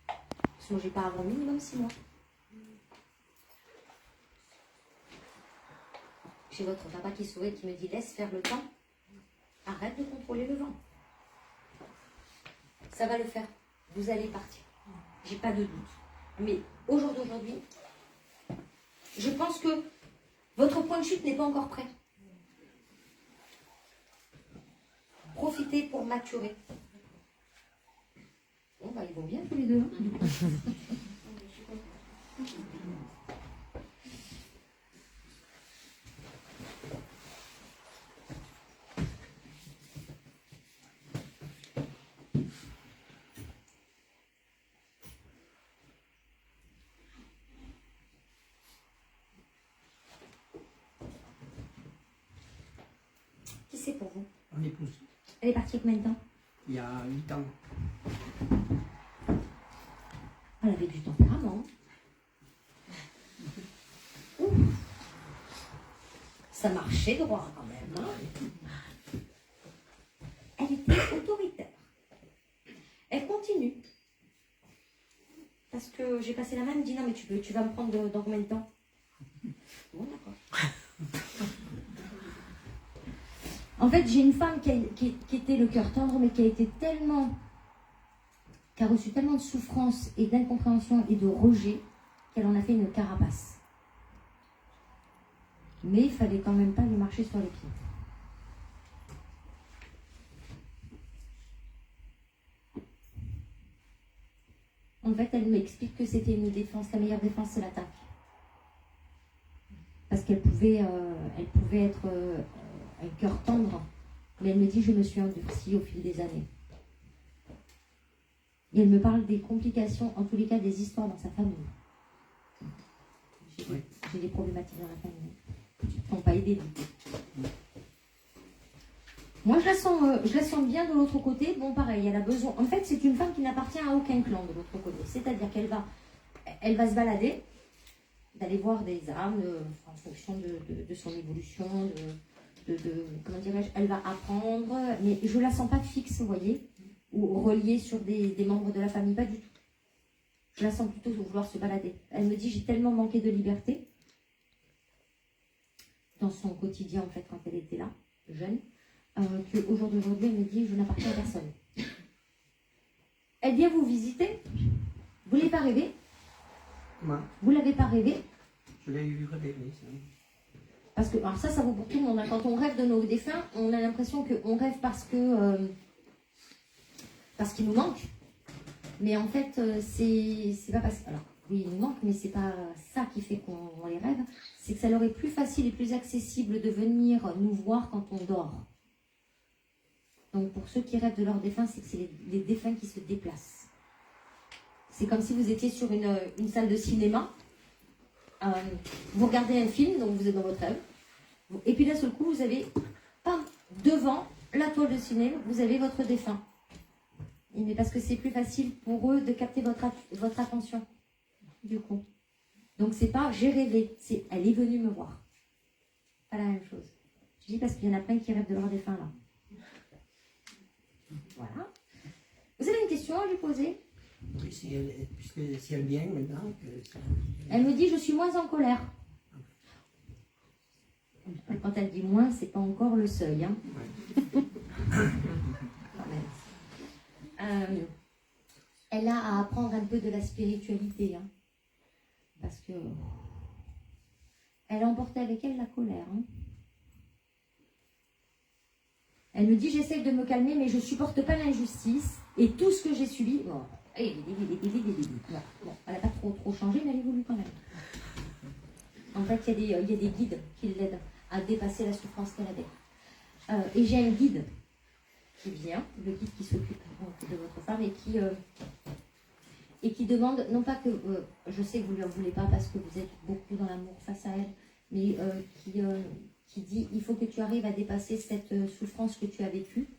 Parce que moi, j'ai pas avant minimum 6 mois. J'ai votre papa qui sourit, qui me dit laisse faire le temps. Arrête de contrôler le vent. Ça va le faire. Vous allez partir. J'ai pas de doute. Mais au jour d'aujourd'hui, je pense que votre point de chute n'est pas encore prêt. Profitez pour maturer. Bon, bah, ils vont bien tous les deux. Hein. Qui c'est pour vous? Mon épouse, Elle est partie avec combien de temps? il y a 8 ans. Elle avait du tempérament. Ouf. Ça marchait droit quand même. Hein, elle était autoritaire. Elle continue. Parce que j'ai passé la main, elle me dit non mais tu vas me prendre dans combien de temps? Bon d'accord. En fait, j'ai une femme qui était le cœur tendre, mais qui a reçu tellement de souffrance et d'incompréhension et de rejet qu'elle en a fait une carapace. Mais il fallait quand même pas lui marcher sur les pieds. En fait, elle m'explique que c'était une défense. La meilleure défense, c'est l'attaque. Parce qu'elle pouvait être un cœur tendre, mais elle me dit je me suis endurcie au fil des années. Et elle me parle des complications, en tous les cas des histoires dans sa famille. J'ai des problématiques dans la famille qui ne sont pas aidées. Moi je la sens bien de l'autre côté. Bon pareil, elle a besoin. En fait c'est une femme qui n'appartient à aucun clan de l'autre côté. C'est-à-dire qu'elle va se balader, d'aller voir des âmes en fonction de son évolution, comment dirais-je, elle va apprendre, mais je la sens pas fixe, vous voyez, ou reliée sur des membres de la famille, pas du tout. Je la sens plutôt vouloir se balader. Elle me dit, j'ai tellement manqué de liberté dans son quotidien, en fait, quand elle était là, jeune, qu'au jour d'aujourd'hui, elle me dit, je n'appartiens à personne. Elle vient vous visiter, vous ne l'avez pas rêvé? Moi, Vous ne l'avez pas rêvé? je l'ai eu rêver, ça. Parce que, alors ça vaut pour tout le monde. Hein. Quand on rêve de nos défunts, on a l'impression qu'on rêve parce qu'il nous manque. Mais en fait, c'est pas parce que... Alors, oui, il nous manque, mais c'est pas ça qui fait qu'on les rêve. C'est que ça leur est plus facile et plus accessible de venir nous voir quand on dort. Donc, pour ceux qui rêvent de leurs défunts, c'est que c'est les défunts qui se déplacent. C'est comme si vous étiez sur une salle de cinéma. Vous regardez un film, donc vous êtes dans votre rêve. Et puis d'un seul coup, vous avez, devant la toile de cinéma, vous avez votre défunt. Mais parce que c'est plus facile pour eux de capter votre attention, du coup. Donc c'est pas j'ai rêvé, c'est elle est venue me voir. Pas la même chose. Je dis parce qu'il y en a plein qui rêvent de leur défunt là. Voilà. Vous avez une question à lui poser? Oui, si elle vient maintenant. Elle me dit je suis moins en colère. Quand elle dit moins, c'est pas encore le seuil. Hein. Ouais. Elle a à apprendre un peu de la spiritualité. Hein, parce que elle a emporté avec elle la colère. Hein. Elle me dit, j'essaie de me calmer, mais je ne supporte pas l'injustice. Et tout ce que j'ai subi... Bon, elle n'a pas trop changé, mais elle évolue quand même. En fait, il y a des guides qui l'aident à dépasser la souffrance qu'elle avait. Et j'ai un guide qui vient, le guide qui s'occupe de votre femme et qui demande, non pas que, je sais que vous ne lui en voulez pas parce que vous êtes beaucoup dans l'amour face à elle, mais qui dit, il faut que tu arrives à dépasser cette souffrance que tu as vécue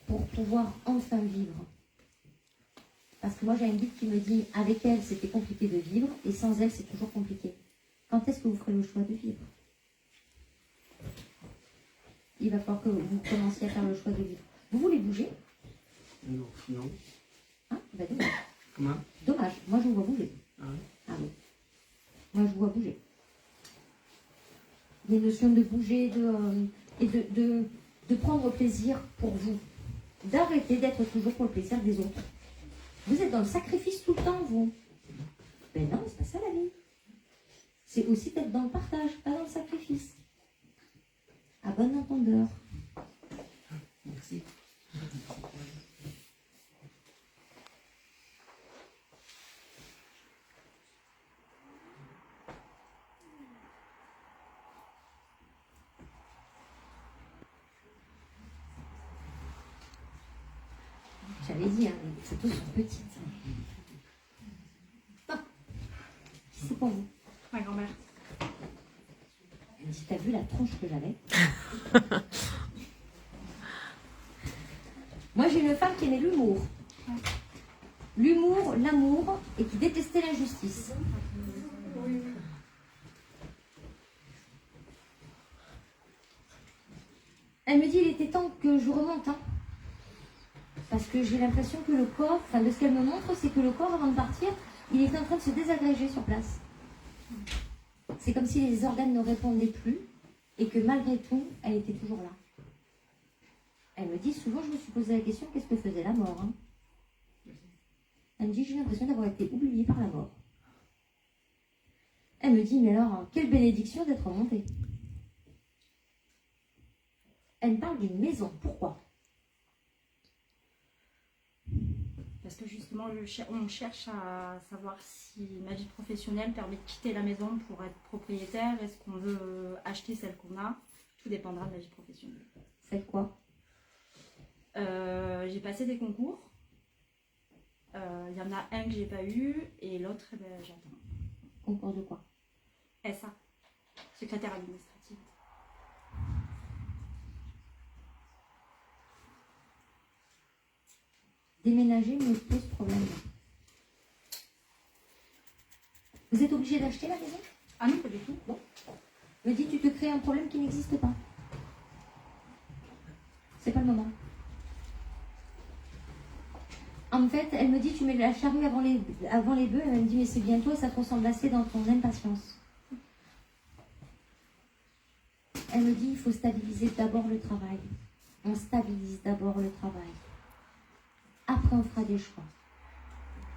pour pouvoir enfin vivre. Parce que moi j'ai un guide qui me dit, avec elle c'était compliqué de vivre et sans elle c'est toujours compliqué. Quand est-ce que vous ferez le choix de vivre? Il va falloir que vous commenciez à faire le choix de vivre. Vous voulez bouger? Non. Non. Hein? Ben, dommage. Comment? Dommage, moi je vous vois bouger. Ah oui. Ah oui. Moi je vous vois bouger. Les notions de bouger et de prendre plaisir pour vous. D'arrêter d'être toujours pour le plaisir des autres. Vous êtes dans le sacrifice tout le temps, vous. Ben non, c'est pas ça la vie. C'est aussi d'être dans le partage, pas dans le sacrifice. À bon entendeur. Merci. J'avais dit, hein, les photos sont petites. Ah, c'est pour vous. Ma grand-mère. Elle me dit, t'as vu la tronche que j'avais? Moi, j'ai une femme qui aimait l'humour. L'humour, l'amour, et qui détestait l'injustice. Elle me dit, il était temps que je remonte. Hein. Parce que j'ai l'impression que le corps, enfin de ce qu'elle me montre, c'est que le corps, avant de partir, il est en train de se désagréger sur place. C'est comme si les organes ne répondaient plus et que malgré tout, elle était toujours là. Elle me dit, souvent je me suis posé la question, qu'est-ce que faisait la mort hein? Elle me dit, j'ai l'impression d'avoir été oubliée par la mort. Elle me dit, mais alors, quelle bénédiction d'être montée. Elle me parle d'une maison, pourquoi? Parce que justement, on cherche à savoir si ma vie professionnelle permet de quitter la maison pour être propriétaire. Est-ce qu'on veut acheter celle qu'on a? Tout dépendra de ma vie professionnelle. Faites quoi? J'ai passé des concours. Il y en a un que j'ai pas eu et l'autre, eh ben, j'attends. Concours de quoi? SA, secrétaire administrative. Déménager me pose problème. Vous êtes obligé d'acheter la maison? Ah non, pas du tout. Bon. Me dit, tu te crées un problème qui n'existe pas. C'est pas le moment. En fait, elle me dit, tu mets la charrue avant les bœufs. Elle me dit, mais c'est bientôt, ça te ressemble assez dans ton impatience. Elle me dit, il faut stabiliser d'abord le travail. On stabilise d'abord le travail. Après, on fera des choix.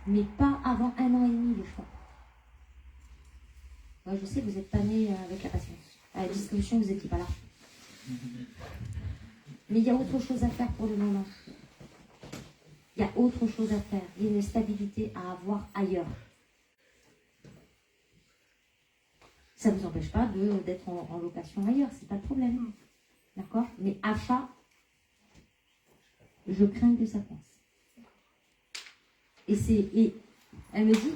Mais pas avant 1 an et demi, les choix. Moi, je sais que vous n'êtes pas né avec la patience. À la distribution, vous n'étiez pas là. Mais il y a autre chose à faire pour le moment. Il y a autre chose à faire. Il y a une stabilité à avoir ailleurs. Ça ne vous empêche pas d'être en location ailleurs, c'est pas le problème. D'accord? Mais achat, je crains que ça passe. Et elle me dit,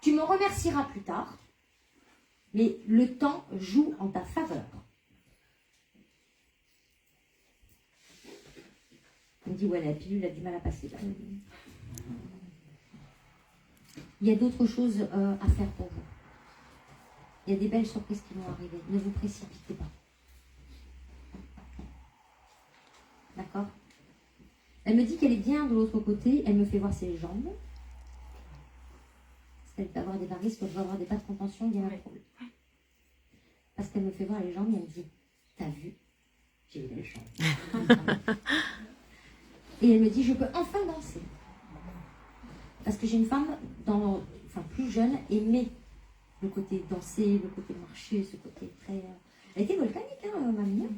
tu me remercieras plus tard, mais le temps joue en ta faveur. Elle me dit, ouais, la pilule a du mal à passer. Là. Il y a d'autres choses à faire pour vous. Il y a des belles surprises qui vont arriver. Ne vous précipitez pas. D'accord? Elle me dit qu'elle est bien de l'autre côté. Elle me fait voir ses jambes. Parce qu'elle peut avoir des varices, qu'elle doit avoir des pas de contention, il y a un problème. Parce qu'elle me fait voir les jambes et elle me dit, t'as vu? J'ai des belles jambes. Et elle me dit, je peux enfin danser. Parce que j'ai une femme, plus jeune, aimait le côté danser, le côté marcher, ce côté très... Elle était volcanique, hein, mamie.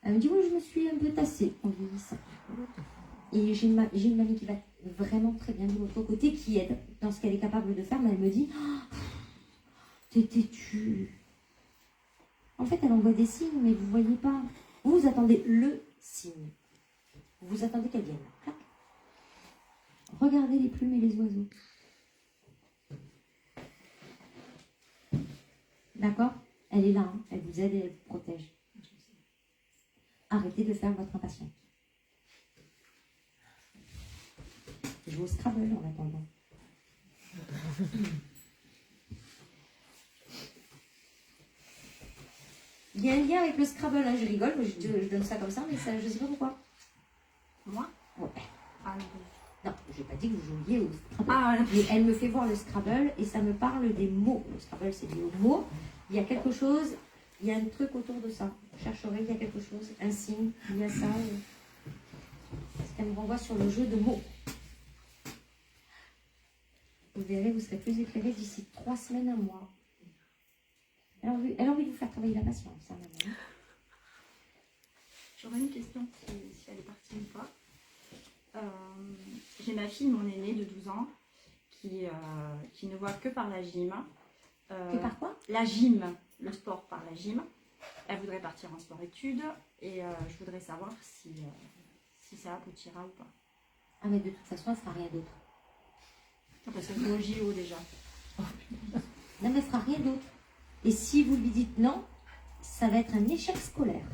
Elle me dit, oui, je me suis un peu tassée en vieillissant. Et j'ai une mamie qui va vraiment très bien de l'autre côté, qui aide dans ce qu'elle est capable de faire, mais elle me dit, oh, t'es têtue. En fait, elle envoie des signes, mais vous ne voyez pas. Vous attendez le signe. Vous attendez qu'elle vienne. Clac. Regardez les plumes et les oiseaux. D'accord? Elle est là, hein. Elle vous aide et elle vous protège. Arrêtez de faire votre impatience. Je joue au Scrabble en attendant. Il y a un lien avec le Scrabble, hein. Je rigole, je donne ça comme ça, mais ça, je ne sais pas pourquoi. Moi? Ouais. Ah, non, je n'ai pas dit que vous jouiez au Scrabble. Ah, mais elle me fait voir le Scrabble et ça me parle des mots. Le Scrabble, c'est lié aux mots. Il y a quelque chose, il y a un truc autour de ça. Je chercherai, il y a quelque chose, un signe, il y a ça. Parce qu'elle me renvoie sur le jeu de mots. Vous verrez, vous serez plus éclairé d'ici 3 semaines, un mois. Elle a envie de vous faire travailler la patience, hein, maman. J'aurais une question si elle est partie ou pas. J'ai ma fille, mon aînée de 12 ans, qui ne voit que par la gym. Que par quoi? La gym, le sport par la gym. Elle voudrait partir en sport-études et je voudrais savoir si ça aboutira ou pas. Ah, mais de toute façon, elle ne fera rien d'autre. Parce qu'elle est au JO déjà. Non, mais elle ne fera rien d'autre. Et si vous lui dites non, ça va être un échec scolaire.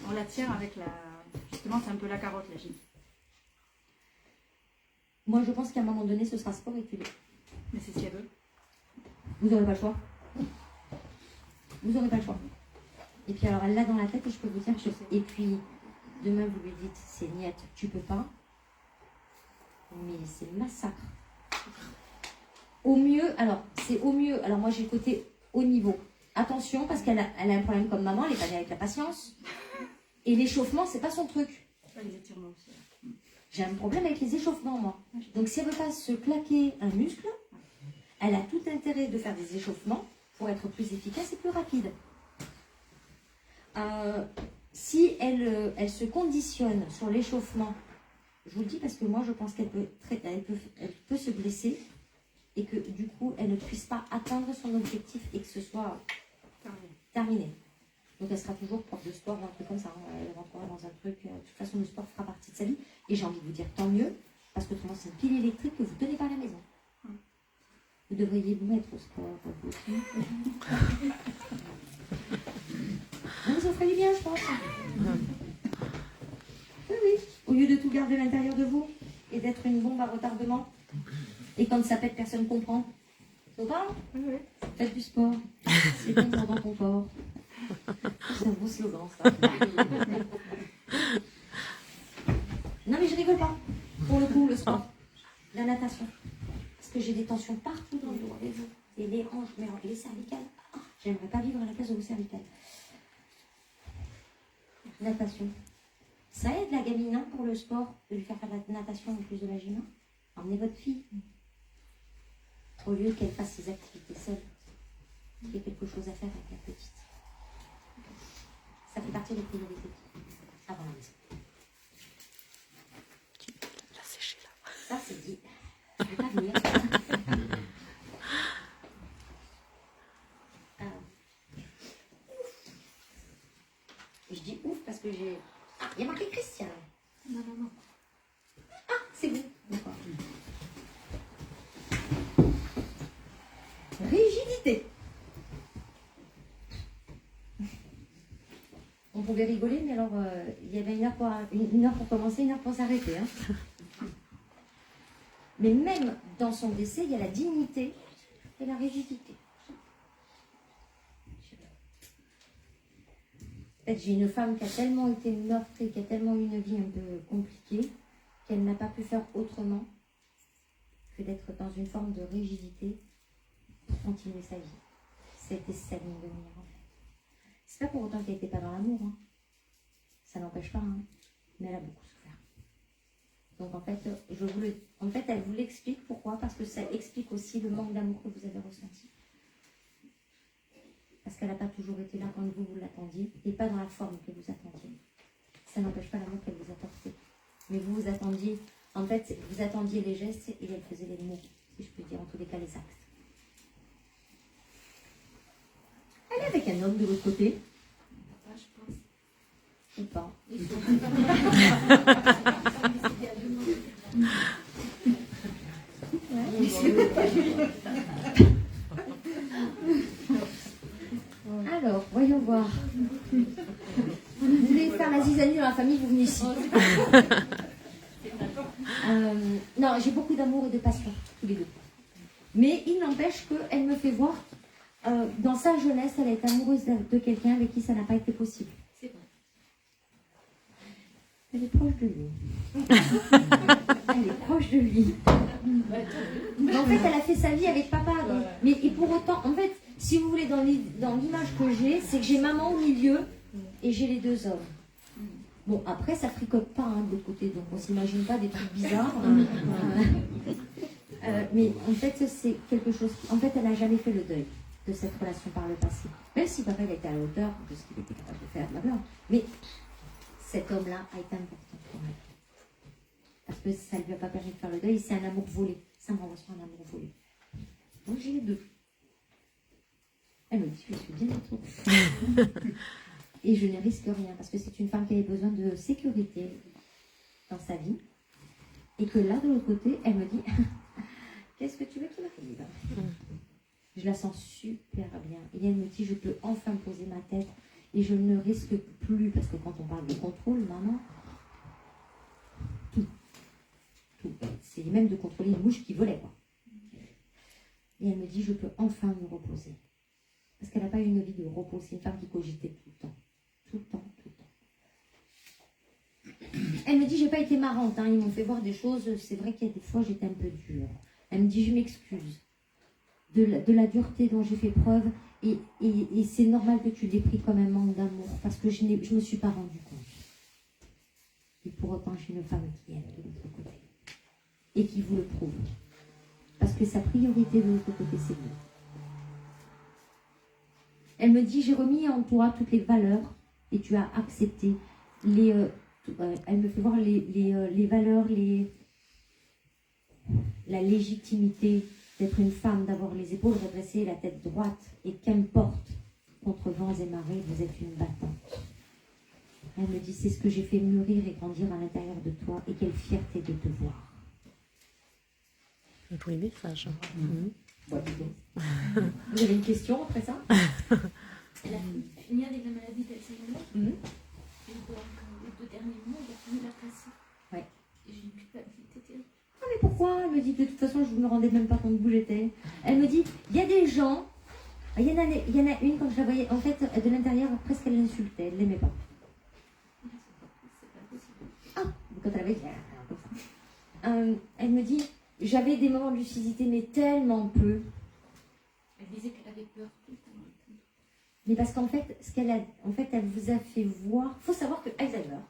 On la tient avec la... Justement, c'est un peu la carotte, la gym. Moi, je pense qu'à un moment donné, ce sera sport-études. Mais c'est ce qu'elle veut. Vous n'aurez pas le choix. Vous n'aurez pas le choix. Et puis alors, elle l'a dans la tête et je peux vous dire que... Et puis, demain, vous lui dites, c'est niette, tu peux pas. Mais c'est le massacre. Au mieux, alors, c'est au mieux. Alors, moi, j'ai le côté haut niveau. Attention, parce qu'elle a un problème comme maman, elle est pas née avec la patience. Et l'échauffement, c'est pas son truc. Les étirements aussi. J'ai un problème avec les échauffements, moi. Donc, si elle veut pas se claquer un muscle, elle a tout intérêt de faire des échauffements pour être plus efficace et plus rapide. Si elle se conditionne sur l'échauffement, je vous le dis parce que moi, je pense qu'elle peut se blesser et que du coup, elle ne puisse pas atteindre son objectif et que ce soit terminé. Donc, elle sera toujours prof de sport ou un truc comme ça. Hein. Elle rentrera dans un truc. De toute façon, le sport fera partie de sa vie. Et j'ai envie de vous dire tant mieux, parce que autrement, c'est une pile électrique que vous ne tenez pas à la maison. Vous devriez vous mettre au sport. Non, ça ferait du bien, je pense. Oui, oui. Au lieu de tout garder à l'intérieur de vous et d'être une bombe à retardement. Et quand ça pète, personne ne comprend. Ça vous parle? Oui. Faites du sport. C'est bon dans ton corps. C'est un beau slogan, ça. Non, mais je rigole pas. Pour le coup, le sport. La natation. Parce que j'ai des tensions partout dans le dos, les os. Et les hanches, mais les cervicales. J'aimerais pas vivre à la place de vos cervicales. Natation. Ça aide la gamine, hein, pour le sport, de lui faire de la natation en plus de la gym. Emmenez votre fille. Au lieu qu'elle fasse ses activités seule. Il y a quelque chose à faire avec la petite. Ça fait partie des priorités. Avant la maison. La sécher là. Ça, c'est dit. Je ne vais pas venir. Je dis ouf parce que j'ai... Ah, il y a marqué Christian. Non. Ah, c'est vous. D'accord. Rigidité. On pouvait rigoler, mais alors il y avait une heure pour commencer, 1 heure pour s'arrêter. Hein. Mais même dans son décès, il y a la dignité et la rigidité. En fait, j'ai une femme qui a tellement été meurtrie, qui a tellement eu une vie un peu compliquée, qu'elle n'a pas pu faire autrement que d'être dans une forme de rigidité pour continuer sa vie. C'était sa ligne de mire, en fait. C'est pas pour autant qu'elle n'était pas dans l'amour. Hein. Ça n'empêche pas, hein. Mais elle a beaucoup souffert. Donc en fait, elle vous l'explique. Pourquoi? Parce que ça explique aussi le manque d'amour que vous avez ressenti. Parce qu'elle n'a pas toujours été là quand vous l'attendiez, et pas dans la forme que vous attendiez. Ça n'empêche pas l'amour qu'elle vous a porté. Mais vous attendiez, en fait, vous attendiez les gestes et elle faisait les mots, si je peux dire, en tous les cas les actes. Elle est avec un homme de l'autre côté. Je pense. Ou pas. Alors, voyons voir. Vous voulez faire la zizanie dans la famille, vous venez ici. Non, j'ai beaucoup d'amour et de passion, tous les deux. Mais il n'empêche qu'elle me fait voir, dans sa jeunesse, elle est amoureuse de quelqu'un avec qui ça n'a pas été possible. C'est vrai. Elle est proche de lui. Elle est proche de lui. Mais en fait, elle a fait sa vie avec papa. Donc, mais et pour autant, en fait, si vous voulez, dans l'image que j'ai, c'est que j'ai maman au milieu et j'ai les deux hommes. Bon, après, ça fricote pas hein, de l'autre côté, donc on s'imagine pas des trucs bizarres. Mais en fait, c'est quelque chose. En fait, elle n'a jamais fait le deuil de cette relation par le passé. Même si papa il était à la hauteur de ce qu'il était capable de faire, blablabla. Mais cet homme-là a été important pour elle. Parce que ça ne lui a pas permis de faire le deuil, c'est un amour volé. Ça me renvoie sur un amour volé. Donc j'ai les deux. Elle me dit, je suis bien entourée. Et je ne risque rien, parce que c'est une femme qui avait besoin de sécurité dans sa vie. Et que là, de l'autre côté, elle me dit, qu'est-ce que tu veux qu'il m'arrive? Je la sens super bien. Et elle me dit, je peux enfin poser ma tête. Et je ne risque plus, parce que quand on parle de contrôle, maman, tout. C'est même de contrôler une mouche qui volait, quoi. Et elle me dit, je peux enfin me reposer. Parce qu'elle n'a pas eu une vie de repos. C'est une femme qui cogitait tout le temps. Tout le temps, tout le temps. Elle me dit, j'ai pas été marrante. Hein. Ils m'ont fait voir des choses. C'est vrai qu'il y a des fois, j'étais un peu dure. Elle me dit, je m'excuse de la dureté dont j'ai fait preuve. Et c'est normal que tu l'aies pris comme un manque d'amour. Parce que je ne me suis pas rendu compte. Et pour autant, j'ai une femme qui aime de l'autre côté. Et qui vous le prouve. Parce que sa priorité de l'autre côté, c'est vous. Elle me dit, j'ai remis en toi toutes les valeurs et tu as accepté elle me fait voir les valeurs, la légitimité d'être une femme, d'avoir les épaules redressées, la tête droite, et qu'importe, contre vents et marées, vous êtes une battante. Elle me dit, c'est ce que j'ai fait mûrir et grandir à l'intérieur de toi, et quelle fierté de te voir. Un joli message. Vous avez une question après ça? Elle a fini avec la maladie d'Alzheimer. Et donc, les 2 derniers mois, elle a fini la passer. Ouais. Et j'ai une culpabilité terrible. Ah mais pourquoi? Elle me dit, de toute façon, je ne me rendais même pas compte d'où j'étais. Elle me dit, il y a des gens, il y en a une, quand je la voyais, en fait, de l'intérieur, presque elle l'insultait, elle ne l'aimait pas. C'est pas possible. Ah, quand elle avait dit, comme ça. Elle me dit, j'avais des moments de lucidité, mais tellement peu. Elle disait qu'elle avait peur tout le temps. Mais parce qu'en fait, elle vous a fait voir. Il faut savoir que Alzheimer,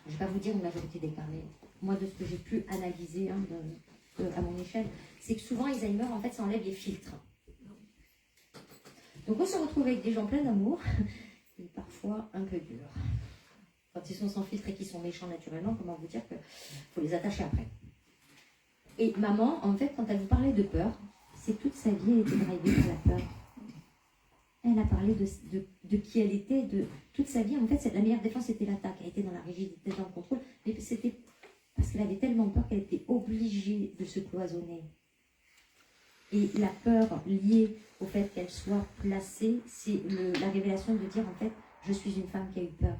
je ne vais pas vous dire une majorité des cas, mais moi, de ce que j'ai pu analyser à mon échelle, c'est que souvent, Alzheimer, en fait, ça enlève les filtres. Donc, on se retrouve avec des gens pleins d'amour, et parfois un peu durs. Quand ils sont sans filtre et qu'ils sont méchants naturellement, comment vous dire qu'il faut les attacher après. Et maman, en fait, quand elle vous parlait de peur, c'est toute sa vie, elle était drivée par la peur. Elle a parlé de qui elle était, de toute sa vie. En fait, la meilleure défense, c'était l'attaque. Elle était dans la rigidité, dans le contrôle. Mais c'était parce qu'elle avait tellement peur qu'elle était obligée de se cloisonner. Et la peur liée au fait qu'elle soit placée, c'est la révélation de dire, en fait, je suis une femme qui a eu peur.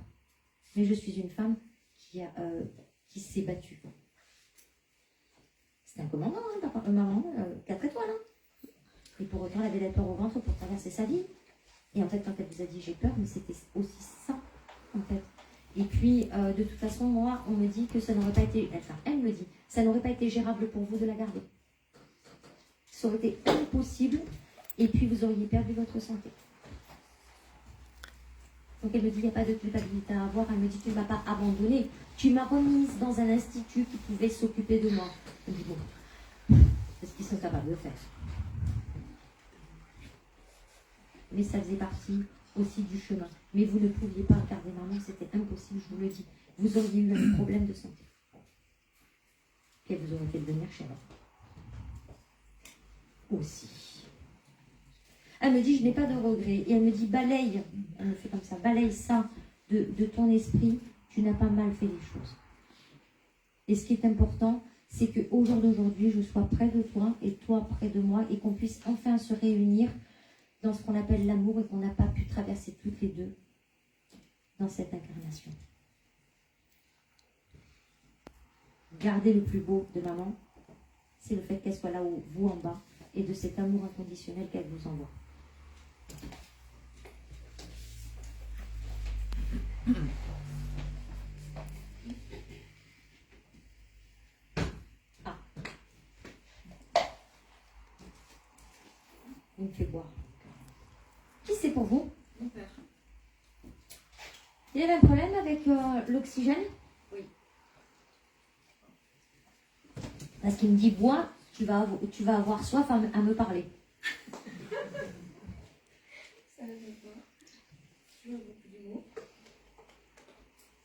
Mais je suis une femme qui s'est battue. C'était un commandant, hein, papa, maman, 4 étoiles. Hein. Et pour autant, elle avait la peur au ventre pour traverser sa vie. Et en fait, quand elle vous a dit j'ai peur, mais c'était aussi ça, en fait. Et puis, de toute façon, moi, on me dit que ça n'aurait pas été, enfin, elle me dit, ça n'aurait pas été gérable pour vous de la garder. Ça aurait été impossible, et puis vous auriez perdu votre santé. Donc elle me dit, il n'y a pas de culpabilité à avoir. Elle me dit, tu ne m'as pas abandonnée. Tu m'as remise dans un institut qui pouvait s'occuper de moi. Je dis, bon, c'est ce qu'ils sont capables de faire. Mais ça faisait partie aussi du chemin. Mais vous ne pouviez pas garder maman, c'était impossible, je vous le dis. Vous auriez eu un problème de santé. Puis elle vous aurait fait devenir chez elle. Aussi. Elle me dit, je n'ai pas de regrets. Et elle me dit, balaye, elle me fait comme ça, balaye ça de ton esprit, tu n'as pas mal fait les choses. Et ce qui est important, c'est qu'au jour d'aujourd'hui, je sois près de toi et toi près de moi et qu'on puisse enfin se réunir dans ce qu'on appelle l'amour et qu'on n'a pas pu traverser toutes les deux dans cette incarnation. Gardez le plus beau de maman, c'est le fait qu'elle soit là où vous en bas et de cet amour inconditionnel qu'elle vous envoie. Ah. Il me fait boire. Qui c'est pour vous? Mon père. Il y avait un problème avec l'oxygène? Oui. Parce qu'il me dit, bois, tu vas avoir soif à me parler. Ça ne pas. Je vois beaucoup d'humour.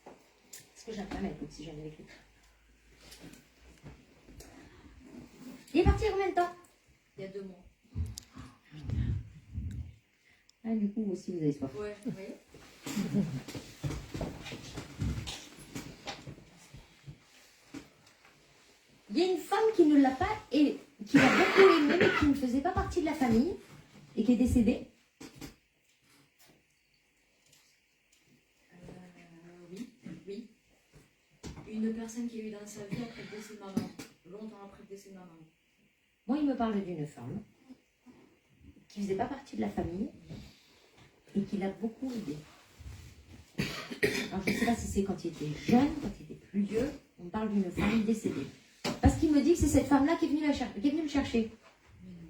Parce que j'ai un problème avec l'oxygène avec lui. Il est parti il y a combien de temps? Il y a 2 mois. Ah, du coup, vous aussi, vous avez soif. Ouais, vous voyez. Il y a une femme qui ne l'a pas et qui l'a beaucoup aimé, mais qui ne faisait pas partie de la famille et qui est décédée. Oui, oui. Une personne qui est dans sa vie après le décès de maman. Longtemps après le décès de maman. Moi, il me parle d'une femme qui ne faisait pas partie de la famille et qui l'a beaucoup aidé. Alors, je ne sais pas si c'est quand il était jeune, quand il était plus vieux. On parle d'une femme décédée. Parce qu'il me dit que c'est cette femme-là qui est venue, qui est venue le chercher. Mais non.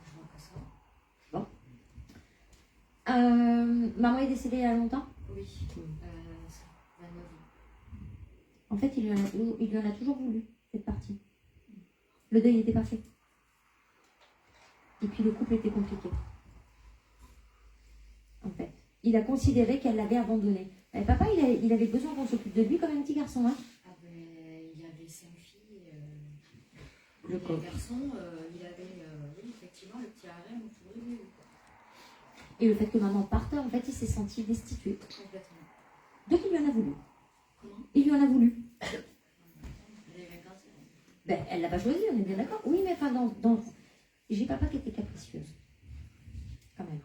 Je vois pas ça. Bon. Maman est décédée il y a longtemps. Oui. 29 ans. En fait, il lui en a toujours voulu, cette partie. Le deuil n'était pas fait. Et puis le couple était compliqué. En fait. Il a considéré qu'elle l'avait abandonné. Et papa, il avait besoin qu'on s'occupe de lui comme un petit garçon. Hein. Ah ben, il avait 5 filles. Le coq. Garçon, il avait, oui, effectivement, le petit harem autour de lui. Et le fait que maman parte, en fait, il s'est senti destitué. Complètement. Donc il lui en a voulu. Comment? Il lui en a voulu. Elle avait un cancer. Ben, elle l'a pas choisi, on est bien d'accord. Oui, mais enfin, j'ai papa qui était capricieuse. Quand même.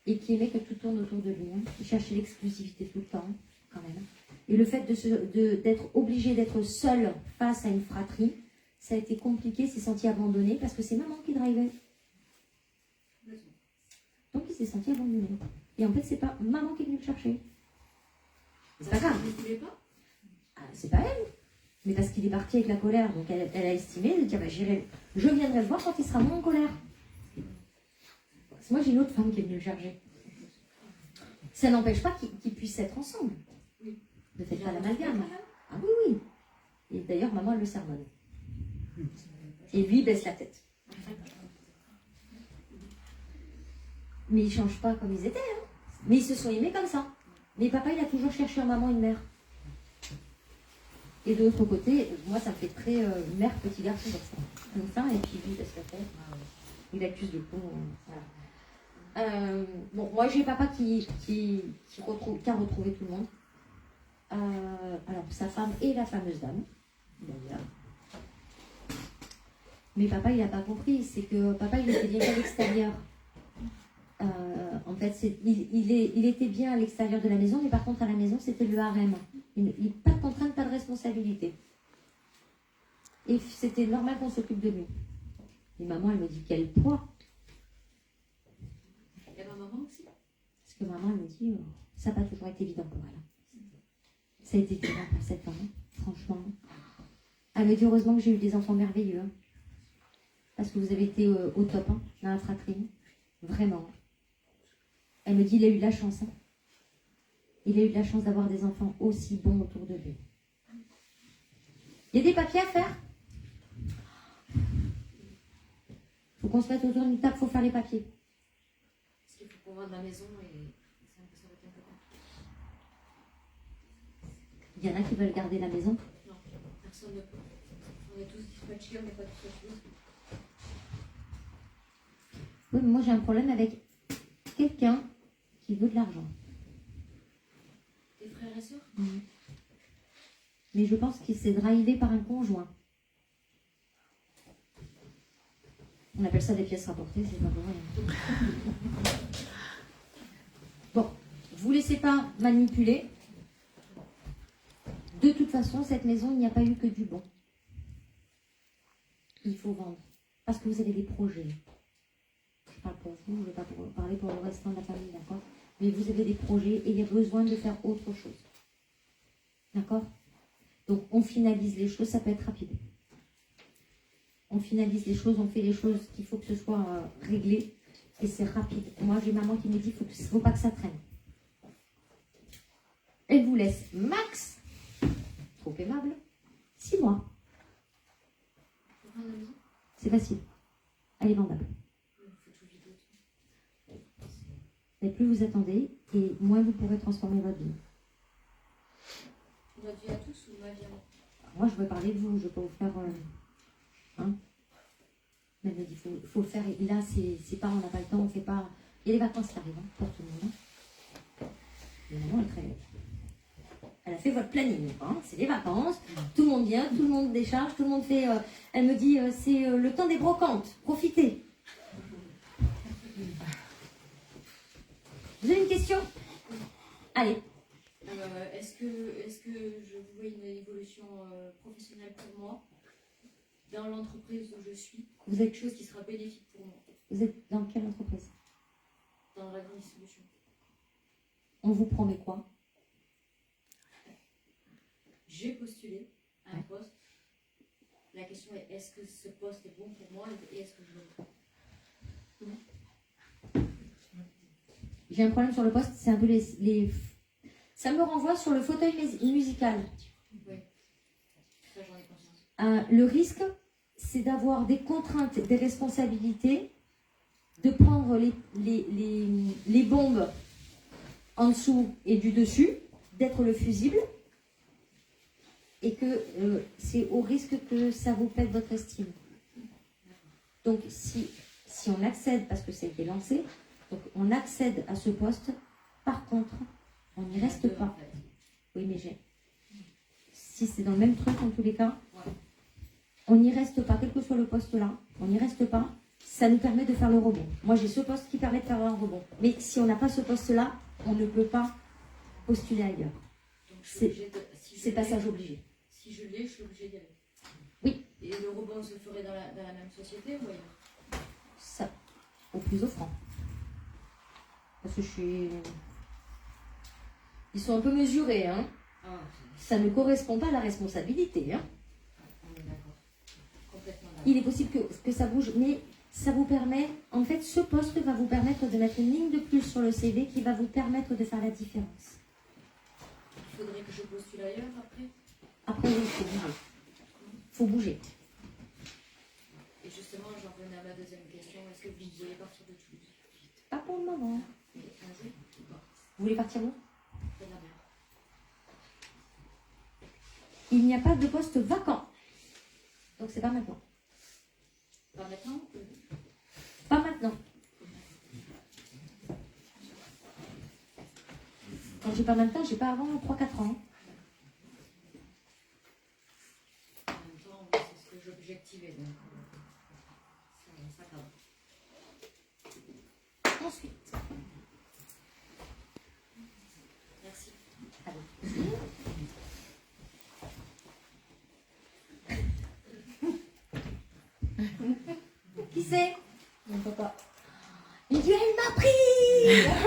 Et qui aimait que tout tourne autour de lui. Hein. Il cherchait l'exclusivité tout le temps, quand même. Et le fait d'être obligé d'être seul face à une fratrie, ça a été compliqué, il s'est senti abandonné parce que c'est maman qui drivait. Donc il s'est senti abandonné. Et en fait, c'est pas maman qui est venue le chercher. C'est pas grave. Vous ne voulez pas? Ah, c'est pas elle. Mais parce qu'il est parti avec la colère. Donc elle a estimé de dire, bah, je viendrai le voir quand il sera moins en colère. Parce que moi, j'ai une autre femme qui est venue le chercher. Ça n'empêche pas qu'ils puissent être ensemble. Oui. Ne faites pas l'amalgame. Ah oui, oui. Et d'ailleurs, maman, elle le sermonne. Et lui, il baisse la tête. Mais ils ne changent pas comme ils étaient. Hein. Mais ils se sont aimés comme ça. Mais papa, il a toujours cherché en maman une mère. Et de l'autre côté, moi, ça me fait très mère, petit garçon comme ça. Et puis lui, il baisse la tête. Il accuse le con. Voilà. Bon, moi, j'ai papa qui a retrouvé tout le monde. Alors, sa femme et la fameuse dame, d'ailleurs. Mais papa, il n'a pas compris. C'est que papa, il était bien à l'extérieur. En fait, il était bien à l'extérieur de la maison, mais par contre, à la maison, c'était le harem. Pas de contrainte, pas de responsabilité. Et c'était normal qu'on s'occupe de lui. Et maman, elle me dit quel poids. Il y a ma maman aussi. Parce que maman, elle me dit, ça n'a pas toujours été évident pour elle. Ça a été évident pour cette femme, franchement. Elle me dit heureusement que j'ai eu des enfants merveilleux. Hein. Parce que vous avez été au top hein, dans la fratrie. Vraiment. Elle me dit, il a eu de la chance. Hein. Il a eu de la chance d'avoir des enfants aussi bons autour de lui. Il y a des papiers à faire. Il faut qu'on se mette autour d'une table, il faut faire les papiers. Parce qu'il faut qu'on vende la maison et ça va être un peu compliqué. Il y en a qui veulent garder la maison. Non, personne ne peut. On est tous dispatchés, on n'est pas tous dispatchés. Oui, mais moi j'ai un problème avec quelqu'un qui veut de l'argent. Tes frères et sœurs? Mais je pense qu'il s'est drivé par un conjoint. On appelle ça des pièces rapportées, c'est pas pour rien. Bon, vous laissez pas manipuler. De toute façon, cette maison, il n'y a pas eu que du bon. Il faut vendre. Parce que vous avez des projets. Je parle pour vous, je ne vais pas parler pour le restant de la famille, d'accord? Mais vous avez des projets et il y a besoin de faire autre chose. D'accord? Donc, on finalise les choses, ça peut être rapide. On finalise les choses, on fait les choses qu'il faut que ce soit réglé et c'est rapide. Moi, j'ai maman qui me dit qu'il ne faut pas que ça traîne. Elle vous laisse max, trop aimable, 6 mois. C'est facile. Elle est vendable. Et plus vous attendez, et moins vous pourrez transformer votre vie. Notre vie à tous ou ma vie à moi? Moi, je veux parler de vous, je peux vous faire... hein? Mais elle me dit, il faut le faire. Et là, c'est pas, on n'a pas le temps, on fait pas... Il y a les vacances qui arrivent, hein, pour tout le monde. Hein. Mais maman, elle a fait votre planning, hein, c'est les vacances, tout le monde vient, tout le monde décharge, tout le monde fait... elle me dit, c'est le temps des brocantes, profitez. Vous avez une question? Allez. Est-ce que je vois une évolution professionnelle pour moi dans l'entreprise où je suis? Vous êtes quelque chose qui sera bénéfique pour moi. Vous êtes dans quelle entreprise? Dans la grande distribution. On vous promet quoi? J'ai postulé à un poste. La question est, est-ce que ce poste est bon pour moi et est-ce que je le veux? J'ai un problème sur le poste, c'est un peu les... Ça me renvoie sur le fauteuil musical. Oui, ça j'en ai conscience. Le risque, c'est d'avoir des contraintes, des responsabilités, de prendre les bombes en dessous et du dessus, d'être le fusible, et que c'est au risque que ça vous pète votre estime. Donc si on accède, parce que ça a été lancé, donc on accède à ce poste, par contre, on n'y reste pas. Oui, mais si c'est dans le même truc en tous les cas, on n'y reste pas, quel que soit le poste là, on n'y reste pas, ça nous permet de faire le rebond. Moi j'ai ce poste qui permet de faire un rebond. Mais si on n'a pas ce poste là, on ne peut pas postuler ailleurs. C'est passage obligé. Si je l'ai, je suis obligée d'y aller. Oui. Et le rebond se ferait dans la même société ou ailleurs? Ça, au plus offrant. Parce que ils sont un peu mesurés, hein. Ah, Ça ne correspond pas à la responsabilité, hein. on est d'accord. Complètement d'accord. Il est possible que ça bouge, mais ça vous permet, en fait, ce poste va vous permettre de mettre une ligne de plus sur le CV qui va vous permettre de faire la différence. Il faudrait que je postule ailleurs après? Après, oui, il faut bouger. Il faut bouger. Et justement, j'en revenais à ma deuxième question. Est-ce que vous voulez partir de Toulouse? Pas pour le moment. Mais un jour ou pas? Vous voulez partir où? Près de la mer. Il n'y a pas de poste vacant. Donc c'est pas maintenant. Pas maintenant? Pas maintenant. Quand j'ai pas maintenant, j'ai pas avant 3-4 ans. En même temps, c'est ce que j'objectivais. Donc, ça cadre. Ensuite. Merci. Qui c'est? Mon papa. Il dit, elle m'a pris.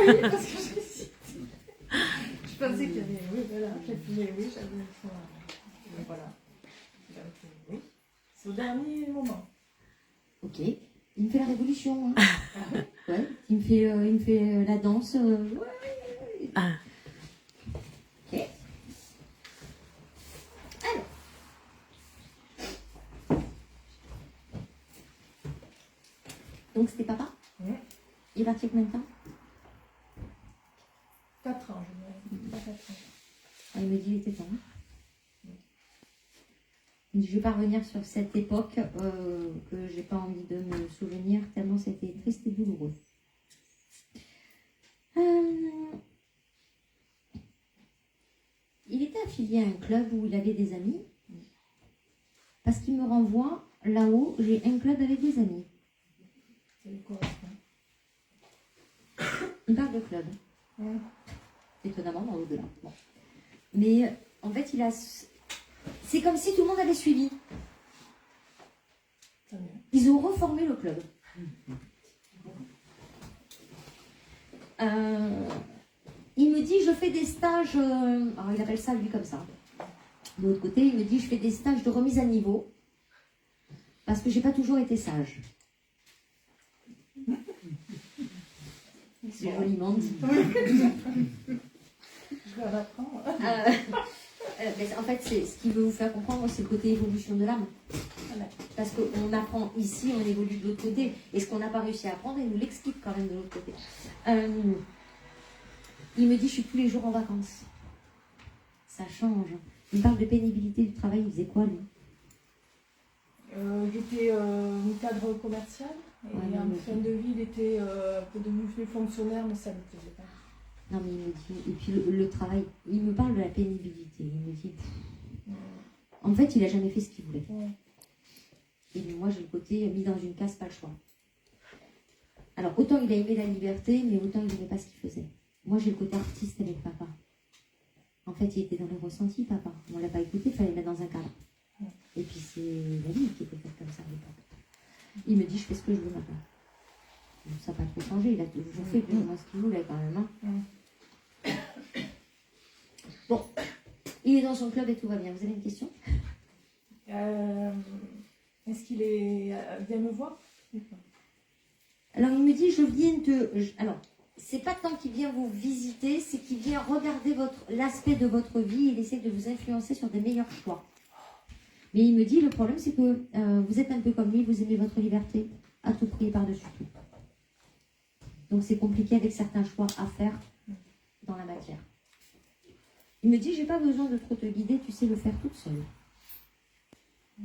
Oui, parce que je pensais qu'il y avait... Oui, voilà, j'ai filé, oui, j'avais fait... Voilà. J'avais fait, oui. C'est au dernier moment. Ok. Il me fait la révolution. Hein. Ouais. Il me fait la danse. Ouais. Ah. Ok. Alors. Donc c'était papa. Ouais. Il est parti combien de temps? 4 ans, je dirais. Pas 4 ans. Ah, il me dit il était temps. Je ne vais pas revenir sur cette époque que j'ai pas envie de me souvenir tellement c'était triste et douloureux. Il était affilié à un club où il avait des amis. Parce qu'il me renvoie là-haut, j'ai un club avec des amis. Ça lui correspond. Il parle de club. Ouais. Étonnamment, dans l'au-delà. Bon. Mais en fait, il a. C'est comme si tout le monde avait suivi. Très bien. Ils ont reformé le club. Il me dit, je fais des stages. Alors, il appelle ça lui comme ça. De l'autre côté, il me dit, je fais des stages de remise à niveau parce que j'ai pas toujours été sage. C'est joliment dit. Je vais l'apprendre. En fait, c'est ce qu'il veut vous faire comprendre, c'est le côté évolution de l'âme. Parce qu'on apprend ici, on évolue de l'autre côté. Et ce qu'on n'a pas réussi à apprendre, il nous l'explique quand même de l'autre côté. Il me dit, je suis tous les jours en vacances. Ça change. Il me parle de pénibilité du travail. Il faisait quoi, lui? J'étais cadre commercial. Et Ouais, en fin de vie, il était un peu devenu fonctionnaire, mais ça ne me plaisait pas. Non, mais il me dit, et puis le travail, il me parle de la pénibilité. Il me dit, en fait, il n'a jamais fait ce qu'il voulait. Ouais. Et moi, j'ai le côté mis dans une case, pas le choix. Alors, autant il a aimé la liberté, mais autant il n'aimait pas ce qu'il faisait. Moi, j'ai le côté artiste avec papa. En fait, il était dans le ressenti, papa. On ne l'a pas écouté, il fallait le mettre dans un cadre. Et puis, c'est la vie qui était faite comme ça à l'époque. Il me dit, je fais ce que je veux maintenant. Donc, ça n'a pas trop changé, il a toujours fait plus ou moins ce qu'il voulait quand même. Hein. Bon, il est dans son club et tout va bien. Vous avez une question? Est-ce qu'il vient me voir? Alors, il me dit, je viens de... Alors, c'est pas tant qu'il vient vous visiter, c'est qu'il vient regarder l'aspect de votre vie et il essaie de vous influencer sur des meilleurs choix. Mais il me dit, le problème, c'est que vous êtes un peu comme lui, vous aimez votre liberté, à tout prix et par-dessus tout. Donc, c'est compliqué avec certains choix à faire dans la matière. Il me dit, j'ai pas besoin de trop te guider, tu sais le faire toute seule.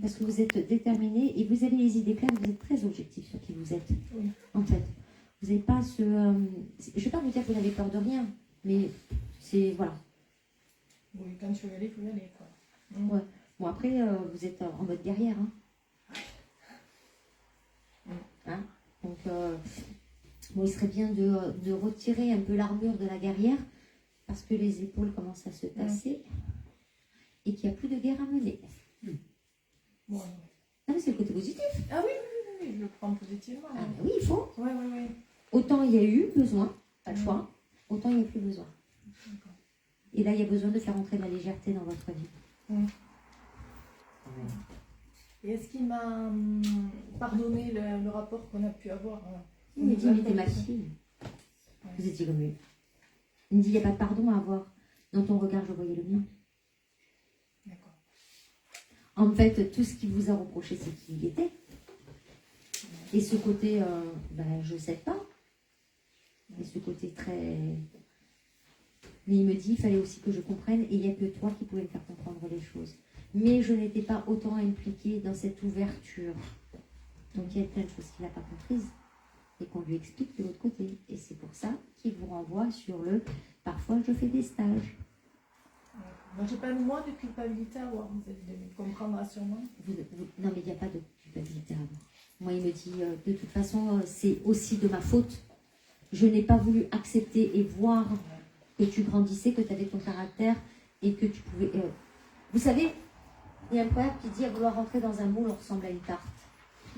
Parce que vous êtes déterminé et vous avez les idées claires, vous êtes très objectif sur qui vous êtes. Oui. En fait, vous n'avez pas ce... je ne vais pas vous dire que vous n'avez peur de rien, mais c'est... Voilà. Oui, quand tu veux y aller, il faut y aller, quoi. Ouais. Bon, après, vous êtes en mode guerrière. Hein, donc, bon, il serait bien de retirer un peu l'armure de la guerrière parce que les épaules commencent à se tasser et qu'il n'y a plus de guerre à mener. Bon, Ah, mais c'est le côté positif. ah oui, je le prends positivement. Ah, ben oui, il faut. Oui. Autant il y a eu besoin, pas le choix, autant il n'y a plus besoin. Et là, il y a besoin de faire entrer de la légèreté dans votre vie. Et est-ce qu'il m'a pardonné le rapport qu'on a pu avoir? Il me dit, mais t'es ma fille. Vous étiez comme lui. Il me dit, il n'y a pas de pardon à avoir. Dans ton regard, je voyais le mien. D'accord. En fait, tout ce qu'il vous a reproché, c'est qui il était. Et ce côté, je ne sais pas. Et ce côté très... Mais il me dit, il fallait aussi que je comprenne, et il n'y a que toi qui pouvais me faire comprendre les choses. Mais je n'étais pas autant impliquée dans cette ouverture. Donc il y a plein de choses qu'il n'a pas comprises, et qu'on lui explique de l'autre côté. Et c'est pour ça qu'il vous renvoie sur le « parfois je fais des stages ». Moi, j'ai pas moi de culpabilité à avoir, vous allez me comprendre sûrement. Non, mais il n'y a pas de culpabilité à avoir. Moi, il me dit, de toute façon, c'est aussi de ma faute. Je n'ai pas voulu accepter et voir que tu grandissais, que tu avais ton caractère et que tu pouvais... Vous savez, il y a un proverbe qui dit, à vouloir rentrer dans un moule, on ressemble à une tarte.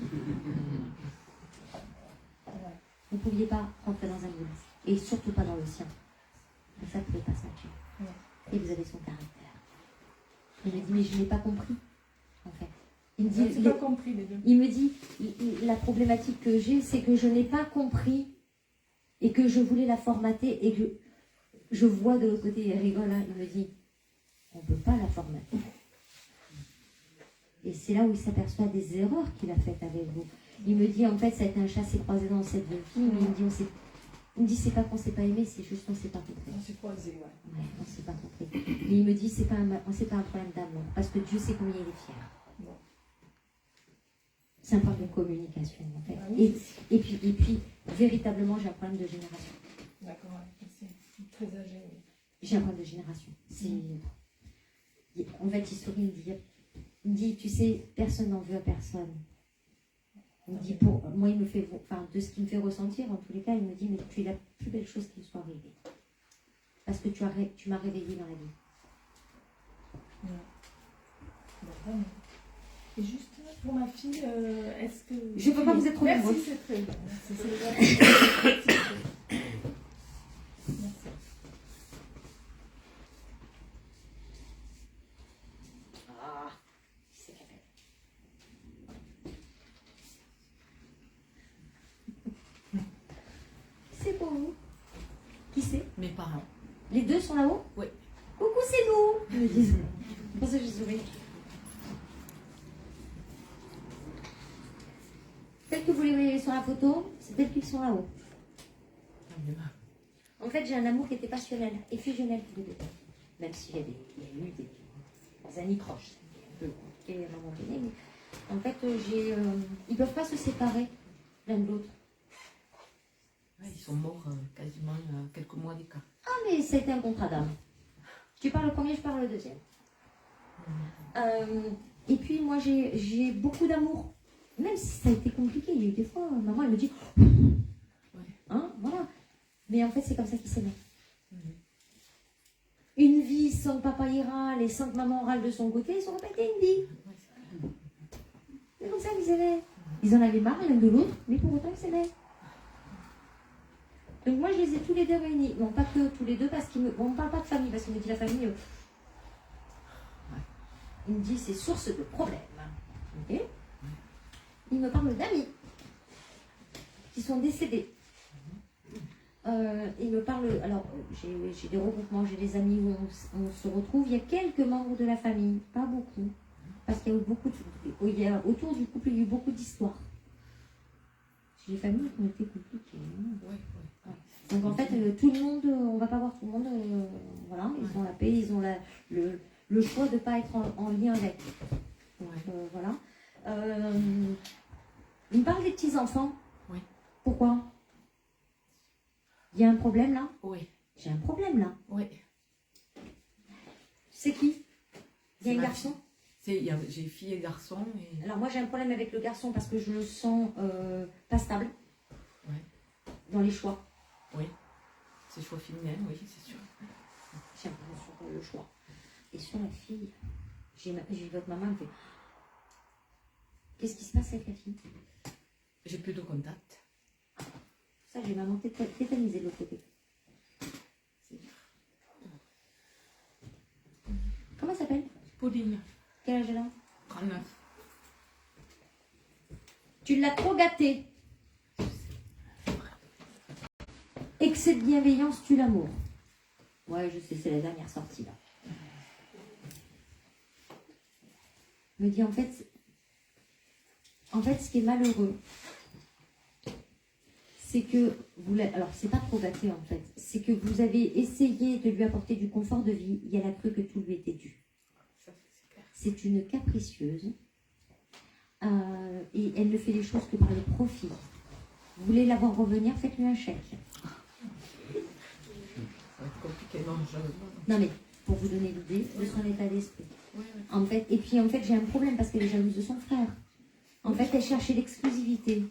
Vous ne pouviez pas rentrer dans un moule. Et surtout pas dans le sien. Comme ça, vous ne pouvez pas sentir. Et vous avez son caractère. Il me dit, mais je n'ai pas compris, en fait. Il me dit, pas compris les deux. Il me dit, la problématique que j'ai, c'est que je n'ai pas compris et que je voulais la formater et que je vois de l'autre côté, il rigole, hein, il me dit, on ne peut pas la formater. Et c'est là où il s'aperçoit des erreurs qu'il a faites avec vous. Il me dit, en fait, ça a été un chassé-croisé dans cette jeune fille, mais il me dit, c'est pas qu'on ne s'est pas aimé, c'est juste qu'on ne s'est pas compris. On s'est croisés, ouais. Ouais, on ne s'est pas compris. Mais il me dit, c'est pas un problème d'amour, parce que Dieu sait combien il est fier. Bon. C'est un problème de communication, en fait. Ah oui, Et puis, véritablement, j'ai un problème de génération. d'accord, ouais. C'est très âgé, oui. J'ai un problème de génération. En fait, il me dit, tu sais, personne n'en veut à personne. Il me dit, moi, il me fait, enfin, de ce qu'il me fait ressentir, en tous les cas, il me dit, mais tu es la plus belle chose qui me soit arrivée. Parce que tu m'as réveillée dans la vie. Ouais. Bon, vraiment. Et juste pour ma fille, est-ce que... Je ne peux pas vous être trop Merci, nombreux. c'est très bien. Merci. Merci. Ah, c'est qu'elle est. C'est pour vous. Qui c'est? Mes parents. Les deux sont là-haut? Oui. Coucou, c'est nous. Ils me disent. C'est pour ça que je souris. Celles que vous les voyez sur la photo, c'est celles qui sont là-haut. En fait, j'ai un amour qui était passionnel et fusionnel tous les deux. Même s'il y a eu des anicroches. C'est un peu compliqué à un moment donné. Mais en fait, ils ne peuvent pas se séparer l'un de l'autre. Ouais, ils sont morts quasiment quelques mois d'écart. Ah, mais c'était un contrat d'âme. Tu parles le premier, je parle le deuxième. Et puis, moi, j'ai beaucoup d'amour. Même si ça a été compliqué, il y a eu des fois, maman, elle me dit, hein, voilà. Mais en fait, c'est comme ça qu'ils s'aimaient. Une vie sans que papa y râle et sans que maman râle de son côté, ça n'aurait pas été une vie. C'est comme ça qu'ils s'aimaient. Ils en avaient marre l'un de l'autre, mais pour autant, ils s'aimaient. Donc moi, je les ai tous les deux réunis. Non, pas que tous les deux, parce qu'ils me... Bon, on ne parle pas de famille, parce qu'il me dit la famille... Il me dit, c'est source de problèmes. Ok. Il me parle d'amis qui sont décédés. Il me parle... Alors, j'ai des regroupements, j'ai des amis où on se retrouve. Il y a quelques membres de la famille, pas beaucoup. Parce qu'il y a eu beaucoup autour du couple, il y a eu beaucoup d'histoires. J'ai des familles qui ont été compliquées. Ouais. Donc en fait, tout le monde, on va pas voir tout le monde, voilà, ils ont la paix, ils ont le choix de ne pas être en lien avec. Voilà. Il me parle des petits-enfants. Oui. Pourquoi? Il y a un problème là? Oui. J'ai un problème là. Oui. C'est qui? Il y a un garçon? J'ai fille et garçon. Et... Alors moi j'ai un problème avec le garçon parce que je le sens pas stable. Ouais. Dans les choix. Oui. C'est choix féminin, oui, c'est sûr. J'ai un problème sur le choix. Et sur la fille, j'ai votre maman, elle fait... Qu'est-ce qui se passe avec la fille? J'ai plus de contact. Ça, j'ai maman tétanisée de l'autre côté. C'est dur. Comment elle s'appelle? Pauline. Quel âge elle a? 39. Tu l'as trop gâtée. Excès de bienveillance tue l'amour. Ouais, je sais, c'est la dernière sortie là. Me dit en fait, ce qui est malheureux, c'est que vous l'avez, alors c'est pas trop gâté en fait, c'est que vous avez essayé de lui apporter du confort de vie et elle a cru que tout lui était dû. C'est une capricieuse et elle ne fait les choses que par le profit. Vous voulez la voir revenir, faites-lui un chèque. Ça va être compliqué, non, Non mais, pour vous donner l'idée de son état d'esprit. En fait, et puis en fait j'ai un problème parce qu'elle est jalouse de son frère. En fait, elle cherchait l'exclusivité.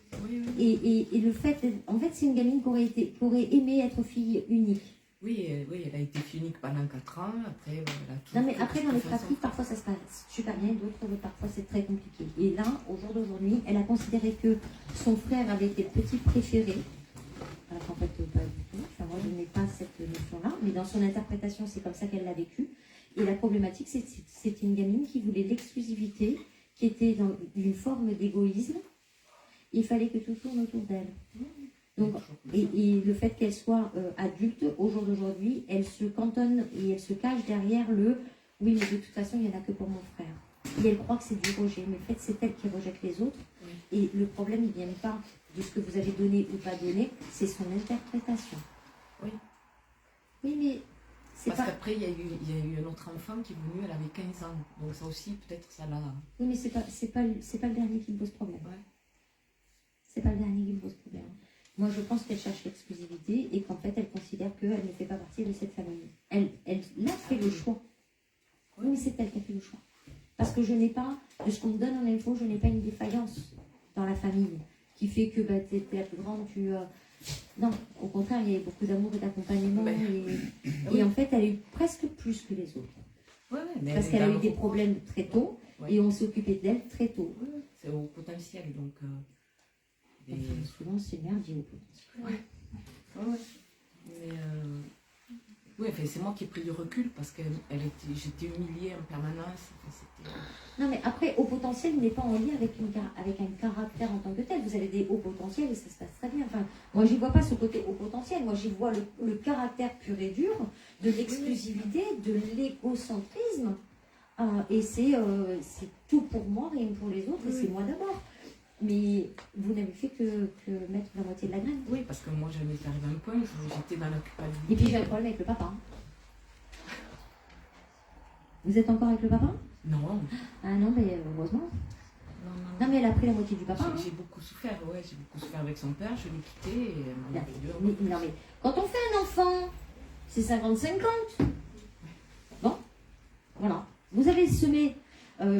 Et le fait, en fait, c'est une gamine qui aurait aimé être fille unique. Oui, elle a été fille unique pendant 4 ans. Après, elle a tout. Non mais après dans les pratiques, parfois ça se passe super bien, d'autres parfois c'est très compliqué. Et là, au jour d'aujourd'hui, elle a considéré que son frère avait été le petit préféré. Alors qu'en fait, pas du tout. Enfin, moi, je n'ai pas cette notion-là, mais dans son interprétation, c'est comme ça qu'elle l'a vécu. Et la problématique, c'est une gamine qui voulait l'exclusivité, qui était dans une forme d'égoïsme. Il fallait que tout tourne autour d'elle. Donc, Et le fait qu'elle soit adulte, au jour d'aujourd'hui, elle se cantonne et elle se cache derrière le « oui, mais de toute façon, il n'y en a que pour mon frère ». Et elle croit que c'est du rejet. Mais en fait, c'est elle qui rejette les autres. Et le problème, il ne vient pas de ce que vous avez donné ou pas donné, c'est son interprétation. Oui. Oui, mais c'est Parce pas... qu'après, il y a eu un autre enfant qui est venu, elle avait 15 ans. Donc ça aussi, peut-être, ça l'a... Oui, mais c'est pas le dernier qui me pose problème. Ouais. C'est pas le dernier qui me pose problème. Moi, je pense qu'elle cherche l'exclusivité et qu'en fait, elle considère qu'elle ne fait pas partie de cette famille. Elle a fait le choix. Oui, mais c'est elle qui a fait le choix. Parce que je n'ai pas, de ce qu'on me donne en info, je n'ai pas une défaillance dans la famille qui fait que bah, tu es la plus grande, Non, au contraire, il y a eu beaucoup d'amour et d'accompagnement. Et en fait, elle a eu presque plus que les autres. Mais parce qu'elle a eu des problèmes très tôt et on s'est occupé d'elle très tôt. C'est au potentiel, donc... Souvent, c'est merdier au potentiel. Mais... Oui, enfin, c'est moi qui ai pris du recul parce que j'étais humiliée en permanence. Non, mais après, au potentiel n'est pas en lien avec un caractère en tant que tel. Vous avez des hauts potentiels et ça se passe très bien. Enfin, moi, j'y vois pas ce côté haut potentiel. Moi, j'y vois le caractère pur et dur de l'exclusivité, de l'égocentrisme. Et c'est tout pour moi, rien pour les autres, et c'est moi d'abord. Mais vous n'avez fait que mettre la moitié de la graine. Oui, parce que moi, j'avais arrivé à un point où j'étais dans la culpabilité. Et puis j'ai un problème avec le papa. Vous êtes encore avec le papa? Non. Ah non, mais heureusement. Non, mais elle a pris la moitié du papa. J'ai beaucoup souffert, j'ai beaucoup souffert avec son père, je l'ai quitté et elle m'a fait dur. Non, mais quand on fait un enfant, c'est 50-50. Bon, voilà. Vous avez semé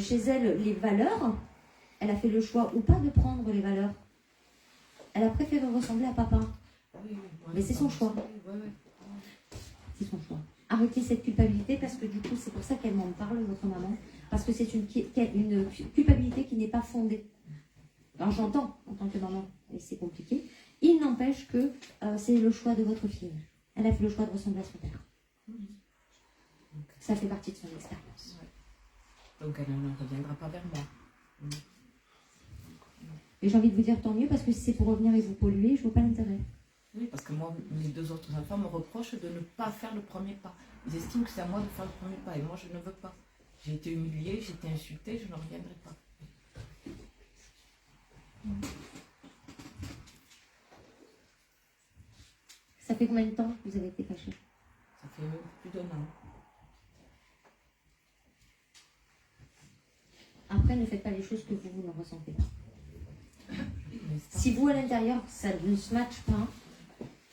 chez elle les valeurs. Elle a fait le choix ou pas de prendre les valeurs. Elle a préféré ressembler à papa. Mais c'est son choix. C'est son choix. Arrêtez cette culpabilité parce que du coup, c'est pour ça qu'elle m'en parle, votre maman. Parce que c'est une culpabilité qui n'est pas fondée. Alors j'entends en tant que maman, et c'est compliqué. Il n'empêche que c'est le choix de votre fille. Elle a fait le choix de ressembler à son père. Ça fait partie de son expérience. Donc elle ne reviendra pas vers moi. Et j'ai envie de vous dire tant mieux parce que si c'est pour revenir et vous polluer, je vois pas l'intérêt. Oui, parce que moi, mes deux autres enfants me reprochent de ne pas faire le premier pas. Ils estiment que c'est à moi de faire le premier pas et moi je ne veux pas. J'ai été humiliée, j'ai été insultée, je ne reviendrai pas. Ça fait combien de temps que vous avez été fâchés? Ça fait plus d'un an. Après, ne faites pas les choses que vous ne ressentez pas. Si vous, à l'intérieur, ça ne se matche pas,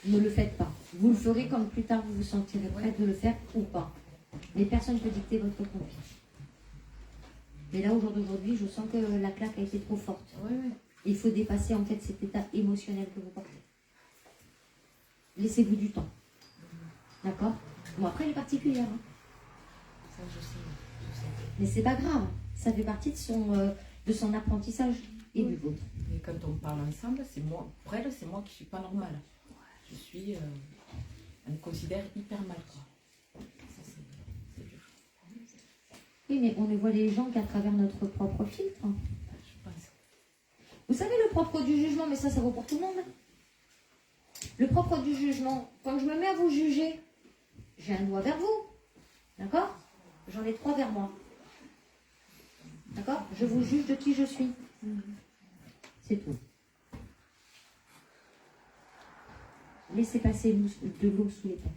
ne le faites pas. Vous le ferez quand plus tard vous vous sentirez prête de le faire ou pas. Mais personne ne peut dicter votre conduite. Mais là, au jour d'aujourd'hui, je sens que la claque a été trop forte. Il faut dépasser en fait cet état émotionnel que vous portez. Laissez-vous du temps. D'accord? Bon, après, elle est particulière. Hein. Ça, je sais. Mais c'est pas grave. Ça fait partie de son apprentissage et du vôtre. Et quand on parle ensemble, c'est moi, pour elle, c'est moi qui suis pas normale. Je suis... elle me considère hyper mal, quoi. Ça, c'est dur. Oui, mais on ne voit les gens qu'à travers notre propre filtre. Je pense. Vous savez le propre du jugement, mais ça vaut pour tout le monde. Le propre du jugement, quand je me mets à vous juger, j'ai un doigt vers vous. D'accord? J'en ai 3 vers moi. D'accord? Je vous juge de qui je suis. C'est tout. Laissez passer de l'eau sous les ponts.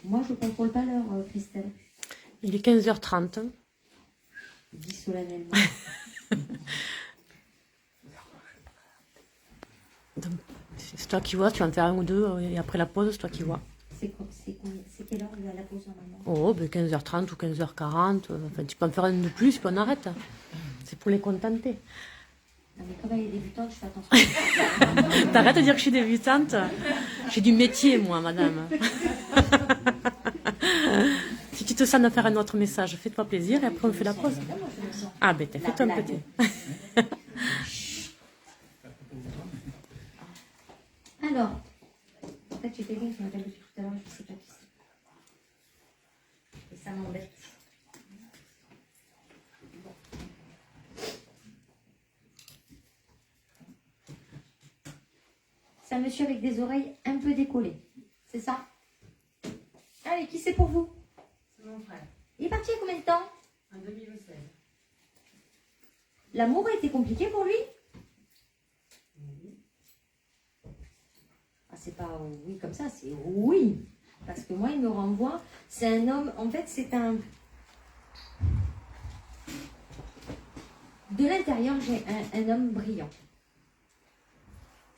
Moi, je ne contrôle pas l'heure, Christelle. Il est 15h30. Dis solennellement. C'est toi qui vois, tu en fais un ou deux, et après la pause, c'est toi qui vois. C'est quelle heure la pause normalement? Oh, ben 15h30 ou 15h40. Enfin, tu peux en faire un de plus, puis on arrête. C'est pour les contenter. Non, mais comme elle est débutante, je fais attention. T'arrêtes de dire que je suis débutante. J'ai du métier, moi, madame. Si tu te sens de faire un autre message, fais-toi plaisir et après on fait la pause. Ah, ben t'as fait ton petit. Alors, en fait, j'ai quelqu'un qui m'appelle depuis tout à l'heure, je ne sais pas qui c'est. Et ça m'embête. C'est un monsieur avec des oreilles un peu décollées. C'est ça? Allez, qui c'est pour vous? C'est mon frère. Il est parti il y a combien de temps? En 2016. L'amour a été compliqué pour lui? Ah, c'est pas oui comme ça, c'est oui. Parce que moi, il me renvoie. C'est un homme, en fait, c'est un... De l'intérieur, j'ai un homme brillant.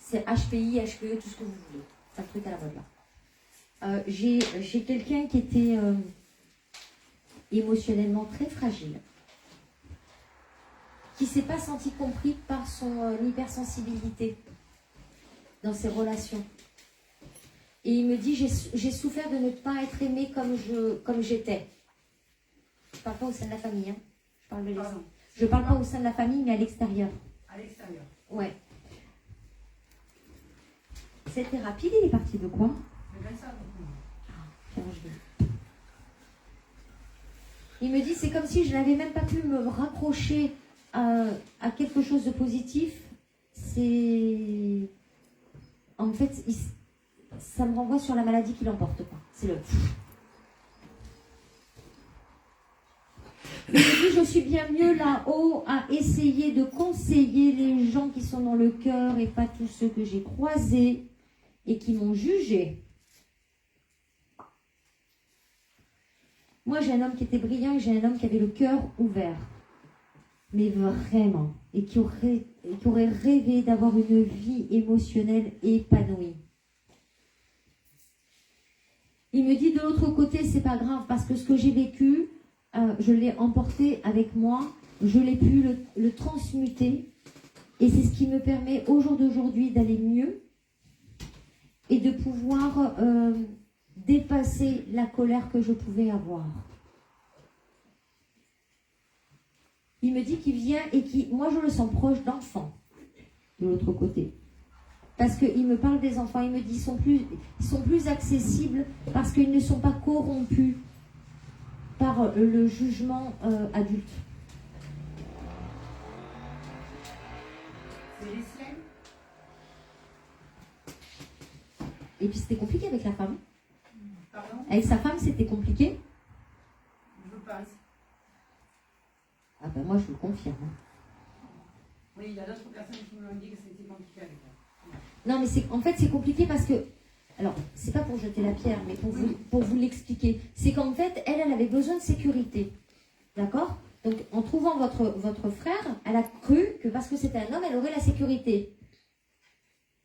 C'est HPI, HPE, tout ce que vous voulez. C'est un truc à la mode là. J'ai quelqu'un qui était émotionnellement très fragile, qui ne s'est pas senti compris par son hypersensibilité dans ses relations. Et il me dit, j'ai souffert de ne pas être aimée comme j'étais. Je ne parle pas au sein de la famille, hein. Je parle pas au sein de la famille, mais à l'extérieur. À l'extérieur. Ouais. C'était rapide, il est parti de quoi? Le 25 août. Tiens, je vais. Il me dit, c'est comme si je n'avais même pas pu me raccrocher à quelque chose de positif. C'est... En fait, ça me renvoie sur la maladie qui l'emporte pas. C'est le... Il me dit, je suis bien mieux là-haut à essayer de conseiller les gens qui sont dans le cœur et pas tous ceux que j'ai croisés et qui m'ont jugé. Moi, j'ai un homme qui était brillant et j'ai un homme qui avait le cœur ouvert. Mais vraiment. Et qui aurait rêvé d'avoir une vie émotionnelle épanouie. Il me dit de l'autre côté, c'est pas grave parce que ce que j'ai vécu, je l'ai emporté avec moi, je l'ai pu le transmuter et c'est ce qui me permet au jour d'aujourd'hui d'aller mieux et de pouvoir dépasser la colère que je pouvais avoir. Il me dit qu'il vient et moi je le sens proche d'enfants de l'autre côté. Parce qu'il me parle des enfants, il me dit ils sont plus accessibles parce qu'ils ne sont pas corrompus par le jugement adulte. C'est les siennes? Et puis c'était compliqué avec la femme. Pardon? Avec sa femme, c'était compliqué. Je pense. Ah ben moi je le confirme. Oui, il y a d'autres personnes qui m'ont dit que c'était compliqué avec elle. Non mais en fait c'est compliqué parce que, alors c'est pas pour jeter la pierre, mais pour vous l'expliquer. C'est qu'en fait, elle avait besoin de sécurité. D'accord? Donc en trouvant votre frère, elle a cru que parce que c'était un homme, elle aurait la sécurité.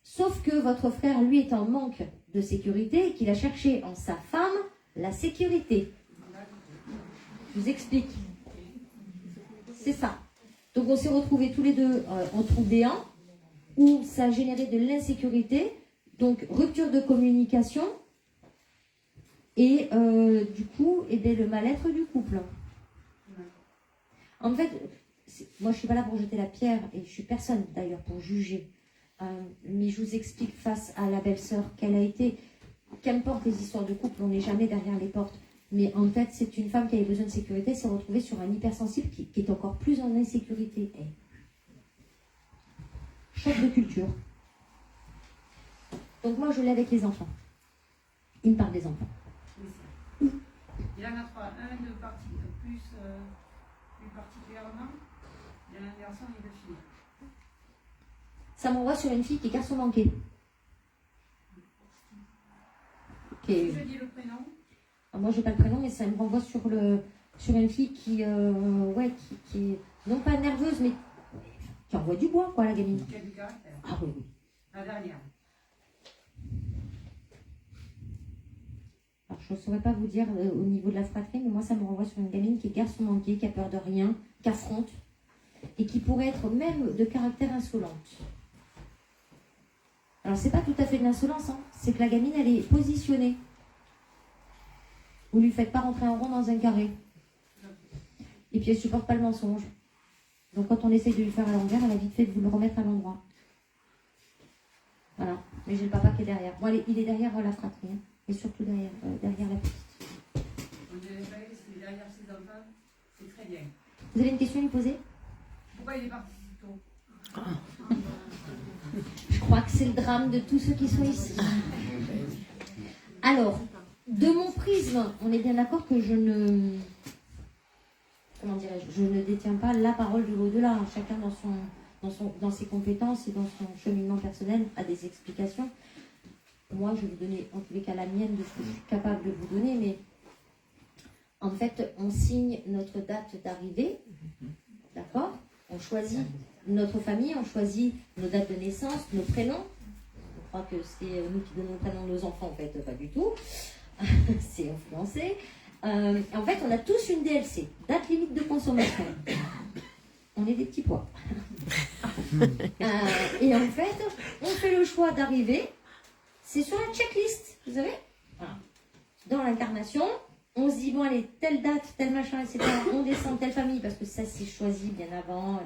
Sauf que votre frère, lui, est en manque de sécurité et qu'il a cherché en sa femme la sécurité. Je vous explique. C'est ça. Donc on s'est retrouvés tous les deux en trou béant, où ça a généré de l'insécurité, donc rupture de communication, et du coup, le mal-être du couple. En fait, moi je ne suis pas là pour jeter la pierre, et je suis personne d'ailleurs pour juger. Mais je vous explique face à la belle-sœur qu'elle a été, qu'importe les histoires de couple, on n'est jamais derrière les portes. Mais en fait, c'est une femme qui avait besoin de sécurité, s'est retrouvée sur un hypersensible qui est encore plus en insécurité. Choc de culture. Donc moi, je l'ai avec les enfants. Il me parle des enfants. Il y en a trois. Un de plus particulièrement. Il y a un garçon et deux filles. Ça m'envoie sur une fille qui est garçon manqué. Si je dis le prénom. Moi, je n'ai pas le prénom, mais ça me renvoie sur une fille qui est non pas nerveuse, mais qui envoie du bois, quoi, la gamine. Qui a du caractère. Ah oui, oui. La dernière. Alors, je ne saurais pas vous dire au niveau de la fratrie, mais moi, ça me renvoie sur une gamine qui est garçon manqué, qui a peur de rien, qui affronte, et qui pourrait être même de caractère insolente. Alors, c'est pas tout à fait de l'insolence, hein. C'est que la gamine, elle est positionnée. Vous ne lui faites pas rentrer un rond dans un carré. Et puis elle ne supporte pas le mensonge. Donc quand on essaye de lui faire à l'envers, elle a vite fait de vous le remettre à l'endroit. Voilà. Mais j'ai le papa qui est derrière. Bon, il est derrière la fratrie. Hein. Et surtout derrière la petite. On dirait pas que c'est derrière ses enfants. C'est très bien. Vous avez une question à lui poser? Pourquoi il est parti si tôt? Je crois que c'est le drame de tous ceux qui sont ici. Alors, de mon prisme, on est bien d'accord que je ne... Comment dirais-je? Je ne détiens pas la parole de l'au-delà. Chacun dans ses compétences et dans son cheminement personnel a des explications. Moi, je vais vous donner en tous les cas la mienne de ce que je suis capable de vous donner, mais en fait, on signe notre date d'arrivée, d'accord? On choisit notre famille, on choisit nos dates de naissance, nos prénoms. Je crois que c'est nous qui donnons le prénom de nos enfants, en fait, pas du tout. C'est influencé. En fait, on a tous une DLC, date limite de consommation. On est des petits pois. Et en fait, on fait le choix d'arriver. C'est sur la checklist, vous savez, voilà. Dans l'incarnation, on se dit, bon allez, telle date, tel machin, etc. On descend telle famille, parce que ça c'est choisi bien avant.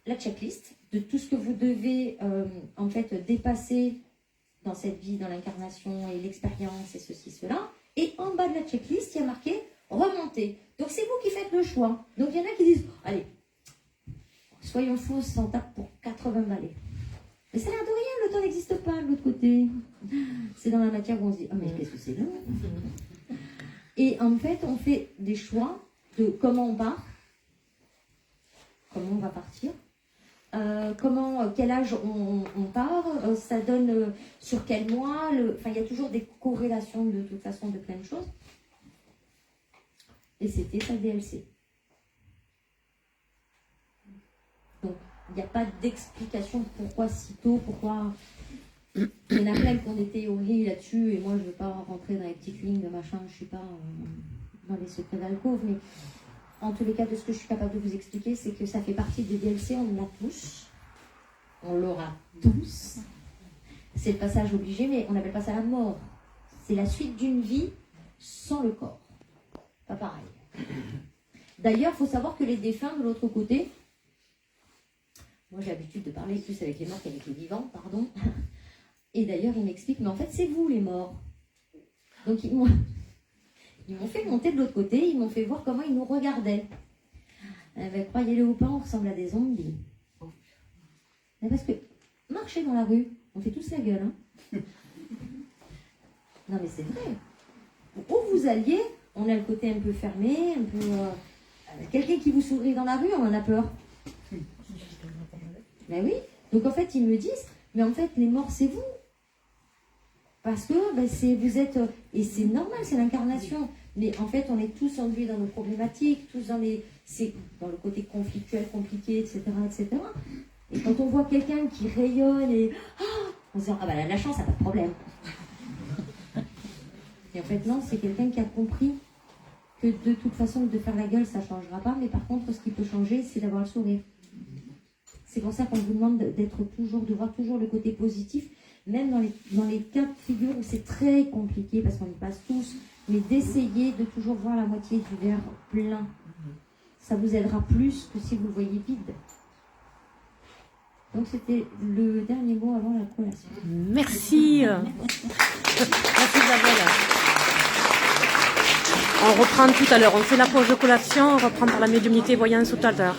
La checklist de tout ce que vous devez en fait dépasser dans cette vie, dans l'incarnation et l'expérience et ceci, cela. Et en bas de la checklist, il y a marqué remonter. Donc c'est vous qui faites le choix. Donc il y en a qui disent, allez, soyons fous, on s'en tape pour 80 balais. Mais ça a l'air de rien, le temps n'existe pas de l'autre côté. C'est dans la matière où on se dit, ah mais qu'est-ce que c'est là? Et en fait, on fait des choix de comment on part, comment on va partir, quel âge on part, ça donne sur quel mois, enfin il y a toujours des corrélations de toute façon de plein de choses. Et c'était sa DLC. Donc, il n'y a pas d'explication pourquoi si tôt, pourquoi... Il y en a plein qui ont des théories là-dessus, et moi je ne veux pas rentrer dans les petites lignes de machin, je ne suis pas dans les secrets d'alcôve, mais en tous les cas, de ce que je suis capable de vous expliquer, c'est que ça fait partie des DLC, on en a tous, on l'aura tous. C'est le passage obligé, mais on n'appelle pas ça la mort. C'est la suite d'une vie sans le corps. Pas pareil. D'ailleurs, il faut savoir que les défunts de l'autre côté, moi j'ai l'habitude de parler plus avec les morts qu'avec les vivants, pardon. Et d'ailleurs, ils m'expliquent, mais en fait, c'est vous les morts. Donc, ils m'ont fait monter de l'autre côté, ils m'ont fait voir comment ils nous regardaient. Ben, croyez-le ou pas, on ressemble à des zombies. Mais parce que marcher dans la rue, on fait tous la gueule. Hein. Non, mais c'est vrai. Où vous alliez, on a le côté un peu fermé, un peu... quelqu'un qui vous sourit dans la rue, on en a peur. Ben oui. Donc, en fait, ils me disent, mais en fait, les morts, c'est vous. Parce que vous êtes, et c'est normal, c'est l'incarnation, mais en fait on est tous englués dans nos problématiques, tous c'est dans le côté conflictuel, compliqué, etc., etc. Et quand on voit quelqu'un qui rayonne et on se dit, ah bah là, la chance, ça n'a pas de problème. Et en fait non, c'est quelqu'un qui a compris que de toute façon de faire la gueule, ça ne changera pas, mais par contre ce qui peut changer, c'est d'avoir le sourire. C'est pour ça qu'on vous demande de voir toujours le côté positif, même dans les cas de figure où c'est très compliqué, parce qu'on y passe tous, mais d'essayer de toujours voir la moitié du verre plein. Ça vous aidera plus que si vous le voyez vide. Donc c'était le dernier mot avant la collation. Merci. Merci Isabelle. On reprend tout à l'heure. On fait la pause de collation, on reprend par la médiumnité voyance tout à l'heure.